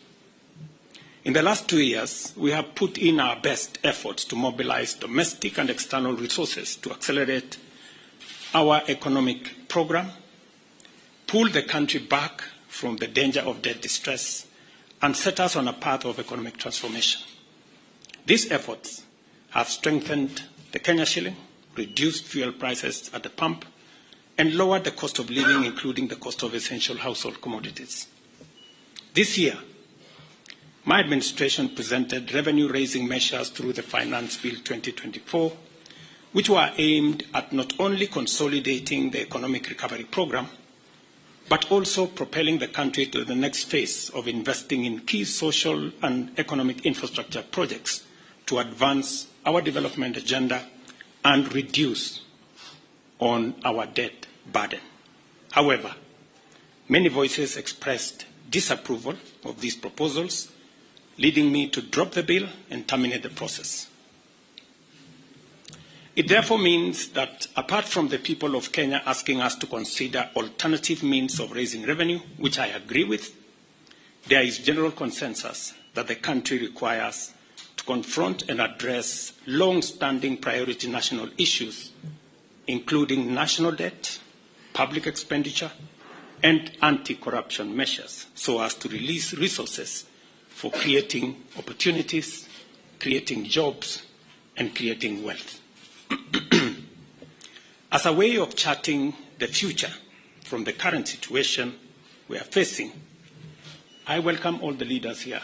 In the last 2 years, we have put in our best efforts to mobilize domestic and external resources to accelerate our economic program, pull the country back from the danger of debt distress, and set us on a path of economic transformation. These efforts have strengthened the Kenya shilling, reduced fuel prices at the pump, and lowered the cost of living, including the cost of essential household commodities. This year, my administration presented revenue-raising measures through the Finance Bill 2024, which were aimed at not only consolidating the economic recovery program, but also propelling the country to the next phase of investing in key social and economic infrastructure projects to advance our development agenda and reduce on our debt burden. However, many voices expressed disapproval of these proposals, leading me to drop the bill and terminate the process. It therefore means that apart from the people of Kenya asking us to consider alternative means of raising revenue, which I agree with, there is general consensus that the country requires to confront and address long-standing priority national issues, including national debt, public expenditure, and anti-corruption measures, so as to release resources for creating opportunities, creating jobs, and creating wealth. As a way of charting the future from the current situation we are facing, I welcome all the leaders here,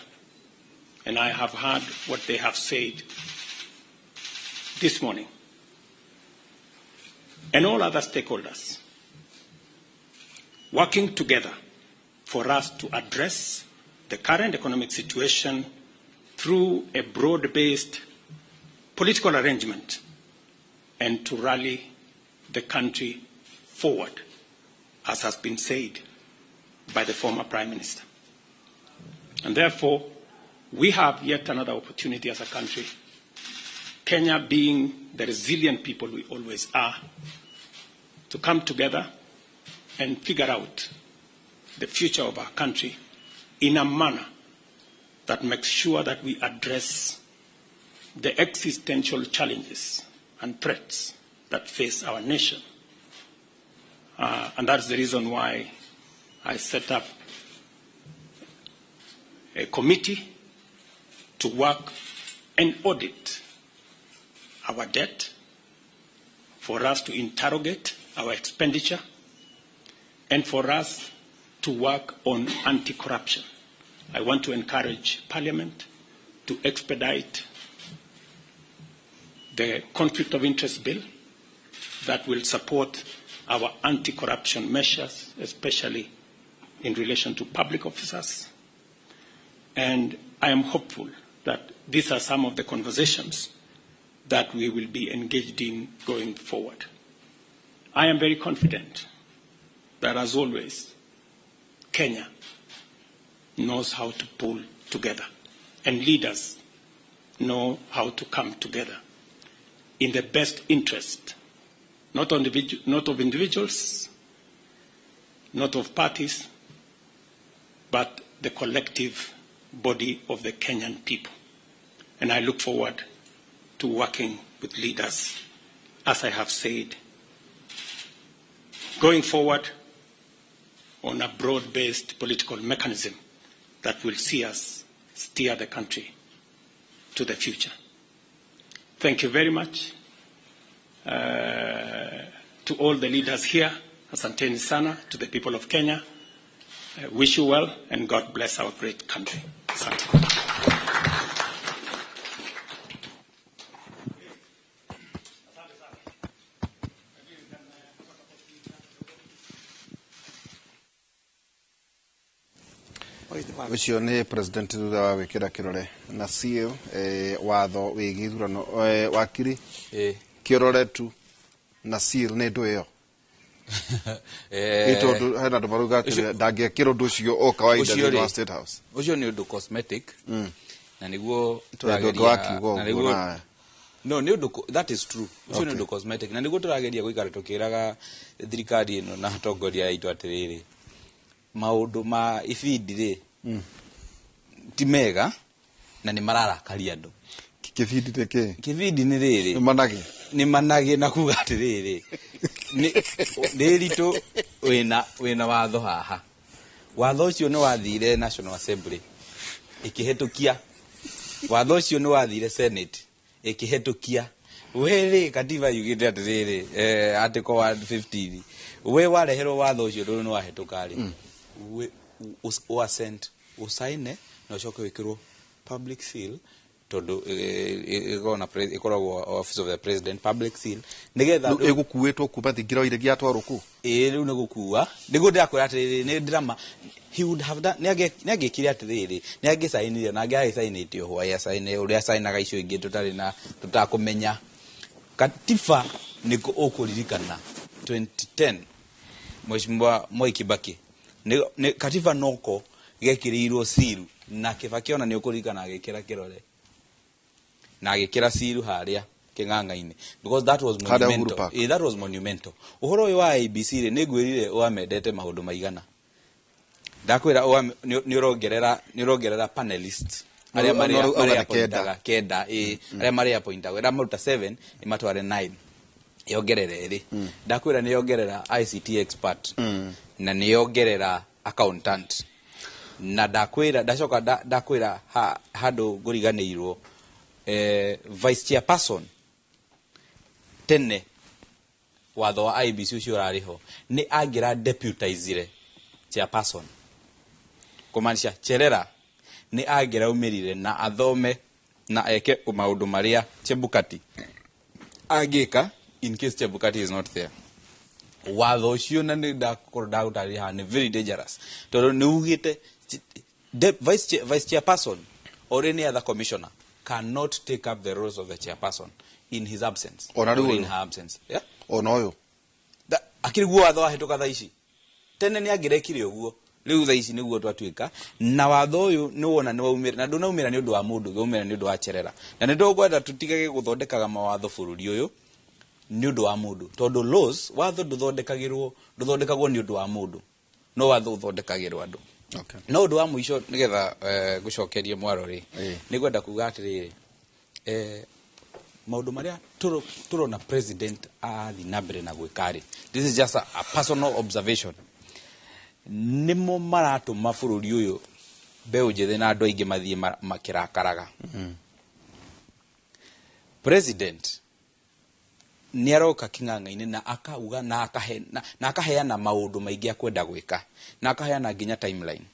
and I have heard what they have said this morning, and all other stakeholders, working together for us to address the current economic situation through a broad-based political arrangement and to rally the country forward, as has been said by the former Prime Minister. And therefore, we have yet another opportunity as a country, Kenya being the resilient people we always are, to come together and figure out the future of our country in a manner that makes sure that we address the existential challenges and threats that face our nation. And that's the reason why I set up a committee to work and audit our debt, for us to interrogate our expenditure, and for us to work on anti-corruption. I want to encourage Parliament to expedite the conflict of interest bill that will support our anti-corruption measures, especially in relation to public officers. And I am hopeful that these are some of the conversations that we will be engaged in going forward. I am very confident that, as always, Kenya knows how to pull together, and leaders know how to come together in the best interest, not of individuals, not of parties, but the collective body of the Kenyan people. And I look forward to working with leaders, as I have said, going forward on a broad-based political mechanism that will see us steer the country to the future. Thank you very much to all the leaders here. Asanteni sana to the people of Kenya. I wish you well, and God bless our great country. Asante. Ucio nĩ president thutha wa gwĩkĩra kĩrore na seal watho wĩgiĩ ithurano wakiri kĩrore tu na seal nĩ ndũ ĩyo ĩtondũ hena andũ marauga atĩrĩ ndangĩekĩra ũndũ ũcio o kawaida thĩinĩ wa State House. Ucio nĩ ũndũ cosmetic na nĩguo no nĩ ũndũ that is true. Ucio nĩ ũndũ cosmetic na nĩguo tũrageria gũikara tũkĩraga thirikari ĩno na atongoria aitũ atĩrĩrĩ maundu ma ibindi ti mega na ni mararakaria andu. Kibindi teke kibindi ni riri ni manage na kuga atiriri ni rito wina watho haha watho ucio ni wathire National Assembly ikihetukia watho ucio ni wathire Senate ikihetukia wele katiba yugite atiriri article 150 we wareherwo watho ucio ndu ni wahetukari sent usaine na ucoke wikirwo public seal tondu ikoragwo office of the president public seal nigetha igukuitwo kuma thingira ire giatwarwo ku riu ni gukua niguo ndirakwira atiriri ni drama he would have done niagikire atiriri niagisainire na ngiagisainite ho ya saine uria sainaga icio ingi tutari na tutakumenya katiba niko ukuririkana 2010 Mheshimiwa Mwai Kibaki ne katiba noko gekirirwo siru na Kibaki ona ni ukuririkana agikira kirore na agikira siru haria king'ang'a-ini because that was monumental. That was monumental. Uhoro uyu wa IBC ri ni ngwirire wamendete maundu maigana ndakwira ni urongerera panelist aria mari appointaga kenda aria mari appointaga era maruta 7 imatware 9 yongerere ri ndakwira ni yongerera ICT expert na ni yongerera accountant na ndacoka ndakwira handu nguriganirwo vice chairperson tene watho wa IBC ucio urariho ni angira deputizire chairperson kumanisha Cherera ni angira umirire na athome na eke maundu maria Chebukati agika in case Chebukati is not there. Watho ucio na ni ndagutari ha ni very dangerous tondu ni ugite vice chairperson or any other commissioner cannot take up the roles of the chairperson in his absence or in her absence. Yeah? Onoyo. Akiriguo watho ahituka thaici. Tene ni agirekire uguo. Riu thaici niguo twatuika na watho uyu ni wona ni waumira na ndunaumira ni undu wa mundu gaumira ni undu wa Cherera. Na ni ndogwenda tutigage guthondekaga mawatho bururi uyu ni undu wa mundu. Tondu laws watho nduthondekagwo ni undu wa mundu. No watho uthondekagirwo andu. Okay. No undu wa muico nigetha gucokerie mwaro ri ni gwenda kuga atiriri maundu maria turona president athi na mbere na gwikari. This is just a personal observation. Nimo maratu mafururi uyu beu jethe na andu aingi mathie makirakaraga. President ni aroka king'ang'a-ini na akauga na akaheana maundu maingi akwenda gwika na akaheana nginya timeline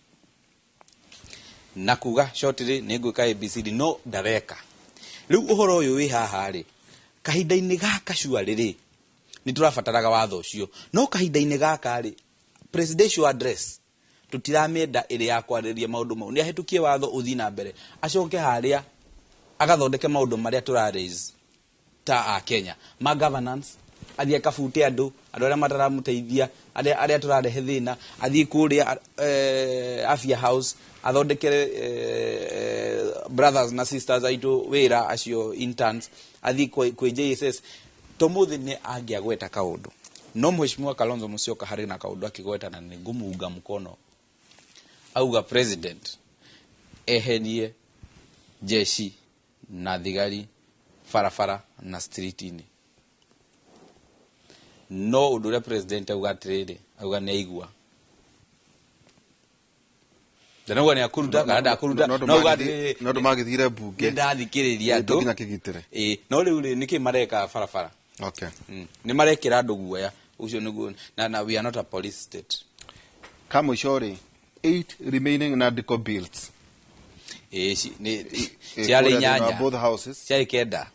na kuga shortly ni gwika ABCD no ndareka. Riu uhoro uyu wi haha ri kahinda-ini gaka shwari ri ni turabataraga watho ucio no kahinda-ini gaka ri presidential address tutiramenda iri ya kwariria maundu mau ni ahitukie watho uthi na mbere acoke haria agathondeke maundu maria turaraise ta a Kenya ma governance athie kabute andu aria mataramuteithia aria turarehe thina athie kuria afya house athondekere brothers na sisters aitu wira acio interns athie kwe JSS tomuthi ni angiagweta kaundu no mheshimiwa Kalonzo Musyoka hari na kaundu akigweta na ni ngumuunga mkono auga president ehenie jeshi na thigari farafara na streetini no udure president auga trade auga neigua Danagwa ni akuruta kana akuruta no gadi no magithire bunge ndathikiriria andu nginya kigitire no riu niki mareka farafara. Okay. Ni marekira andu guoya ucio niguo na we are not a police state. Kama shori 8 remaining NADCO bills. Ni ciari nyanya both houses ciari kenda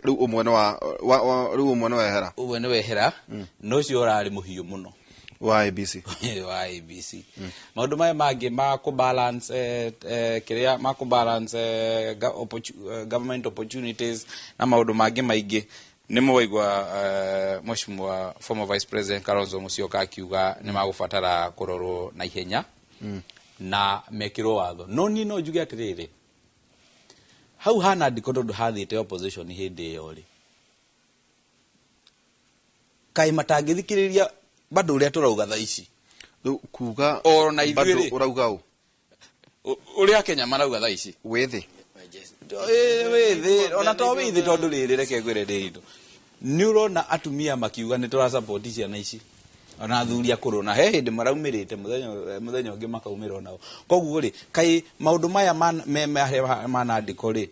riu umwe no wehera wehera no cio urari muhiu muno wa ABC wa ABC maundu maya mangi ma ku balance kiria ma ku balance government opportunities na maundu mangi maingi nimo waigwa mheshimiwa former vice president Kalonzo Musyoka akiuga ni magubatara kurorwo na ihenya na mekiro watho no ni no njuge atiriri hau hana ndikondo hathite opposition hindi yo ri kai matangithikiriria bado uria turauga thaici kuga ona ithuiri urauga u uria Kenya marauga thaici withi withi ona to withi tondu riri reke gwire ndiritu ni urona atumia makiuga ni tura support ciana ici ona athuri akuru na he hindi maraumirite muthenya ungi makaumira nao koguo ri kai maundu maya manandiko ri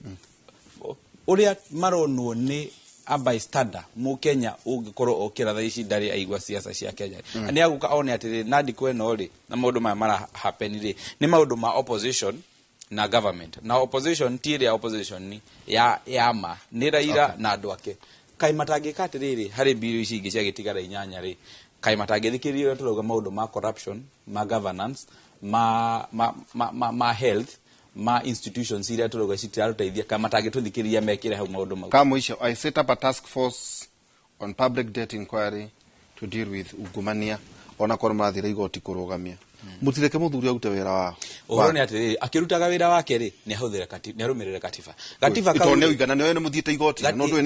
uria maronwo ni a bystander mu Kenya ungikorwo okira thaici ndari aigwa siasa cia Kenya ani aguka one atiri nandiko eno ri na maundu maya mara happen ri ni maundu ma opposition na government na opposition tiri opposition ni ya ni Raila na andu ake kai matangika atiriri hari bill ici ingi cia gitigara inyanya ri kai matangithikiririo turauga maundu ma corruption ma governance ma health ma institutions iria turauga citiraruteithia kama matangituthikiriria mekire hau maundu mau kama icio I set up a task force on public debt inquiry to deal with ungumania ona korwo mathira igoti kurugamia mutireke muthuri aute wira wao urone ati akirutaga wira wake ri ni ahuthira katiba ni arumirire katiba kau ni uigana ni muthiite igoti no ndu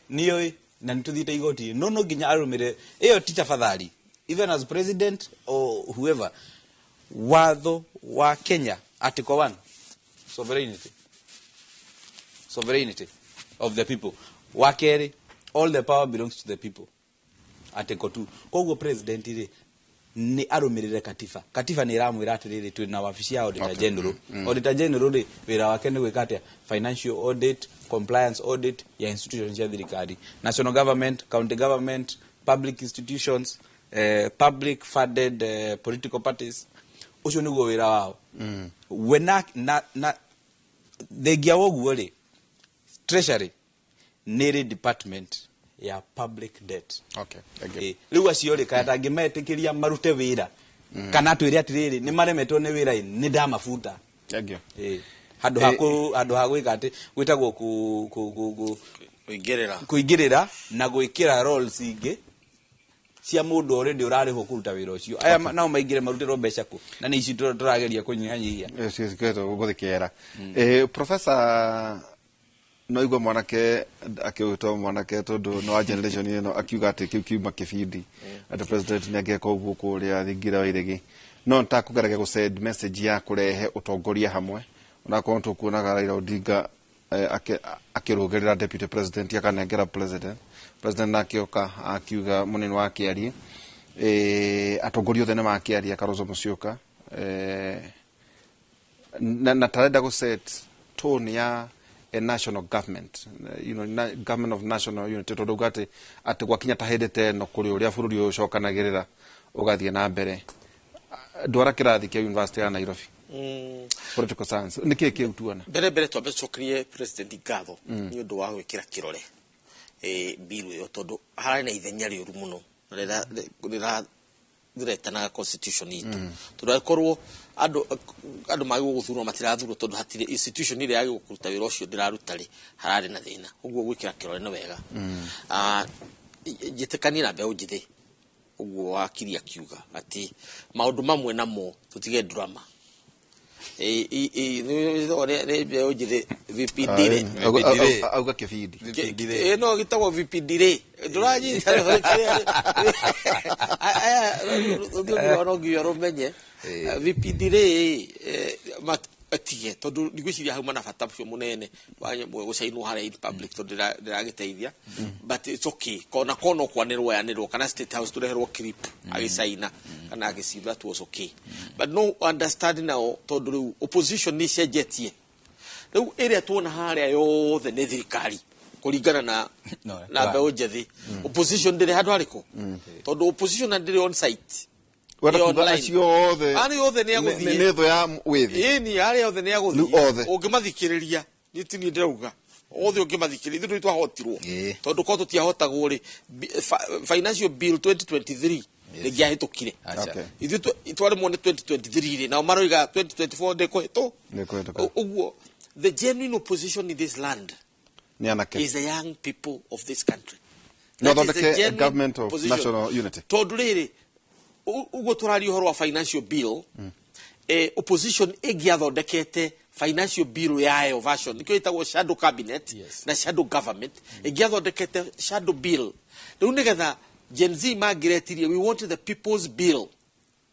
ni oi na nituthiite igoti no nginya arumire iyo ti tafadhali even as president or whoever watho wa Kenya article 1 sovereignty of the people wakeri all the power belongs to the people article 2 koguo president ri ni arumirire katiba ni iramwira atiriri twi na wabici ya auditor general auditor general ri wira wake ni gwika atia financial audit, compliance audit ya institutions ya thirikari, national government, county government, public institutions, public funded political parties. Ucio niguo wira wao. Wena na thegia woguo ri treasury niri department ya public debt. Okay. Riu acio ri kaya tangimetikiria marute wira kana twire atiriri ni maremetwo ni wira ni ndamafuta. Thank you. Handu ha gwika ati gwitagwo kuingirira na gwikira roles ingi cia mundu already urarihwo kuruta wira ucio. Aya nao maingire marutiro mbeca ku na ni ici turageria kunyihanyihia. Yes, kweto guthikera. Professor no igwa mwanake akiuto mwanake tondu no generation ino akiuga ati kiuma kibindi ati president ni ageka uguo kuria thingira wairigi no ntakugerage go send message ya kurehe utongoria hamwe ona kontu kuonaga Raila Odinga akirugerera deputy president akanengera president akioka akiuga munini wa kiari atongoria othe makiari Kalonzo Musyoka na tarenda go set tone ya a national government, government of national unity tondu gati ati gwakinya tahedete no kuri uria bururi ucokanagirira ugathie na mbere ndwara kirathi kia University ya Nairobi political science niki kiutuana mbere twambe cokrie president Gatho ni undu wa gwikira kirore bill yo tondu harari na ithenya riuru muno rira diretana constitution itu turakorwo andu magi guthurwo matirathurwo tondu hatire institution ile yagi gukuruta wira ucio ndirarutari harari na thina uguo gwikira kirore no wega jitekani na beu jithi uguo wakiria kiuga ati maundu mamwe namo tutige drama ne beu jithi VPD auga kifidi no gitagwo VPD nduraji ndio ndio romenye VPD atie tondu ndigwiciria hauma na bata cio munene gucainwo haria in public tondu ndiragiteithia but it's okay kona kwanirwo yanirwo kana State House tureherwo clip agicaina kana agicitha that was okay but no understanding now tondu riu opposition ni cenjetie riu area tuona haria yothe ni thirikari kuringana na mbeu njethi opposition ndire handu hariko tondu opposition ndire on site ani othe ni aguthie netho ya withi ni ari othe ni aguthie ungimathikiriria ni tini ndirauga othe ungimathikiriria ithu twahotirwo tondu ko tutiahotagwo ri financial bill 2023 ngiahitukire ithu twari mu 2023 ri na maroiga 2024 ndekuhito uguo the genuine opposition in this land is the young people of this country not the government of national unity tondu riri ugo turari uhoro wa financial bill opposition egiathondekete financial bill yayo version nikyo itagwo shadow cabinet na shadow government egiathondekete shadow bill riu nigetha Gen Z magiretirie we want the people's bill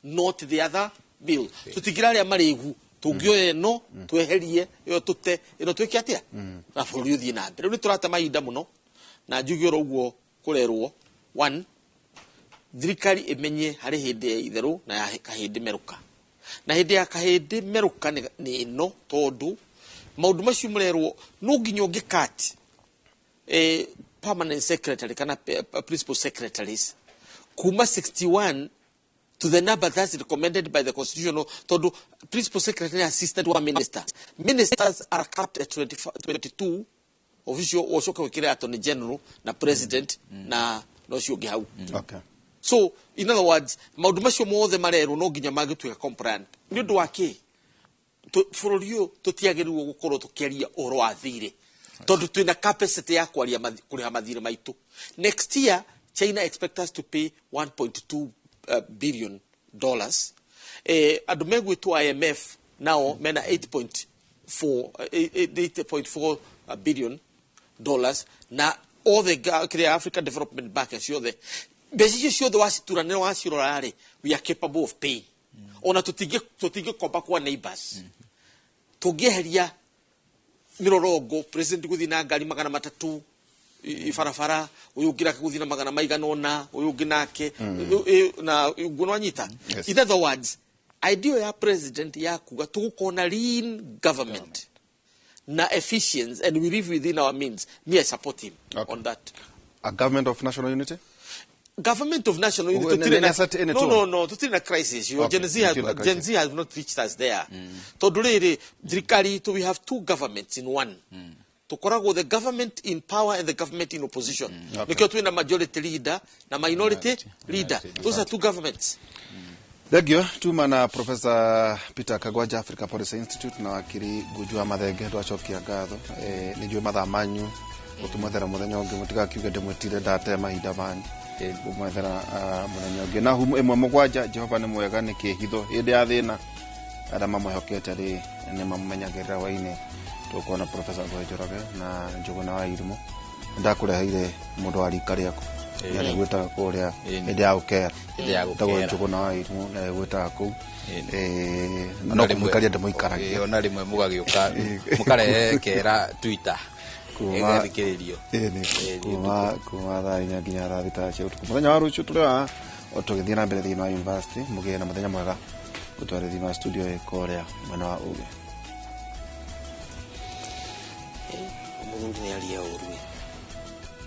not the other bill tutigiraria marigu tungioye no tweherie yo tute ino twike atia na buri uthie na mbere riu turata mahinda muno na njugiro uguo kurerwo one thirikari imenye hari hindi ya itheru na ya kahindi meruka na hindi ya kahindi meruka ni no tondu maundu macio murerwo no nginya ungikati permanent secretary kana principal secretaries kuma 61 to the number that's recommended by the constitution tondu principal secretary assistant wa ministers are capped at 22 official osoka wikira attorney general na president na no cio ngihau okay. So in other words maundu macio mothe marero no nginya magituika compliant ni undu wake furorio tutiagerirwo gukorwo tukiaria oro athire tondu twina capacity ya kwaria kuriha mathire maitu next year China expect us to pay 1.2 billion dollars andu megwitwo IMF now mena 8.4 billion dollars na all the African Development Bank and so the besiyo ciothe wacituranira wacirorari we are capable of paying ona tutige komba kwa neighbors tungieheria mirorongo president guthi na ngari 300 ifarafara uyu ngira kuthina magana maiganona uyu nginake na gunwanyita in other words idea ya president ya kuga tukukona lean government na efficiency and we live within our means. Me, I support him on that. A government of national unity? Government of national unity. No. To in a crisis. Gen Z has not reached us there. Today, we have two governments in one. To correct the government in power and the government in opposition. Because we have a majority leader, a minority leader. Those are two governments. Thegio tuma na Professor Peter Kagwanja, Africa Policy Institute, na wakiri Gujua Mathenge twacokia ngatho ni jwe mathaa manyu gutumethera muthenya ungi mutiga kiuge ndimwetire ndate mahinda manyu kumwethera muthenya ungi na humu imwe mugwanja Jehova ni mwega ni kihitho hindi ya thina ara mamwehokete ri ni mamumenyagirira waine tukuona Professor Njoroge na Njuguna wa Irimu ndakureheire mundu wa rika riaku yale gwita kuria hindi ya ukera tago Njuguna wa Irimu na gwita ku no kumwikaria ndimwikaragia ona rimwe mugagiuka mukarehe kera Twitter kuma thaa inya nginya thaa thita cia utuku muthenya wa rucio turia tugithie na mbere thiini wa university mugie na muthenya mwega gutwarithia na studio ikoria mwena wa uge mundu ni alia urui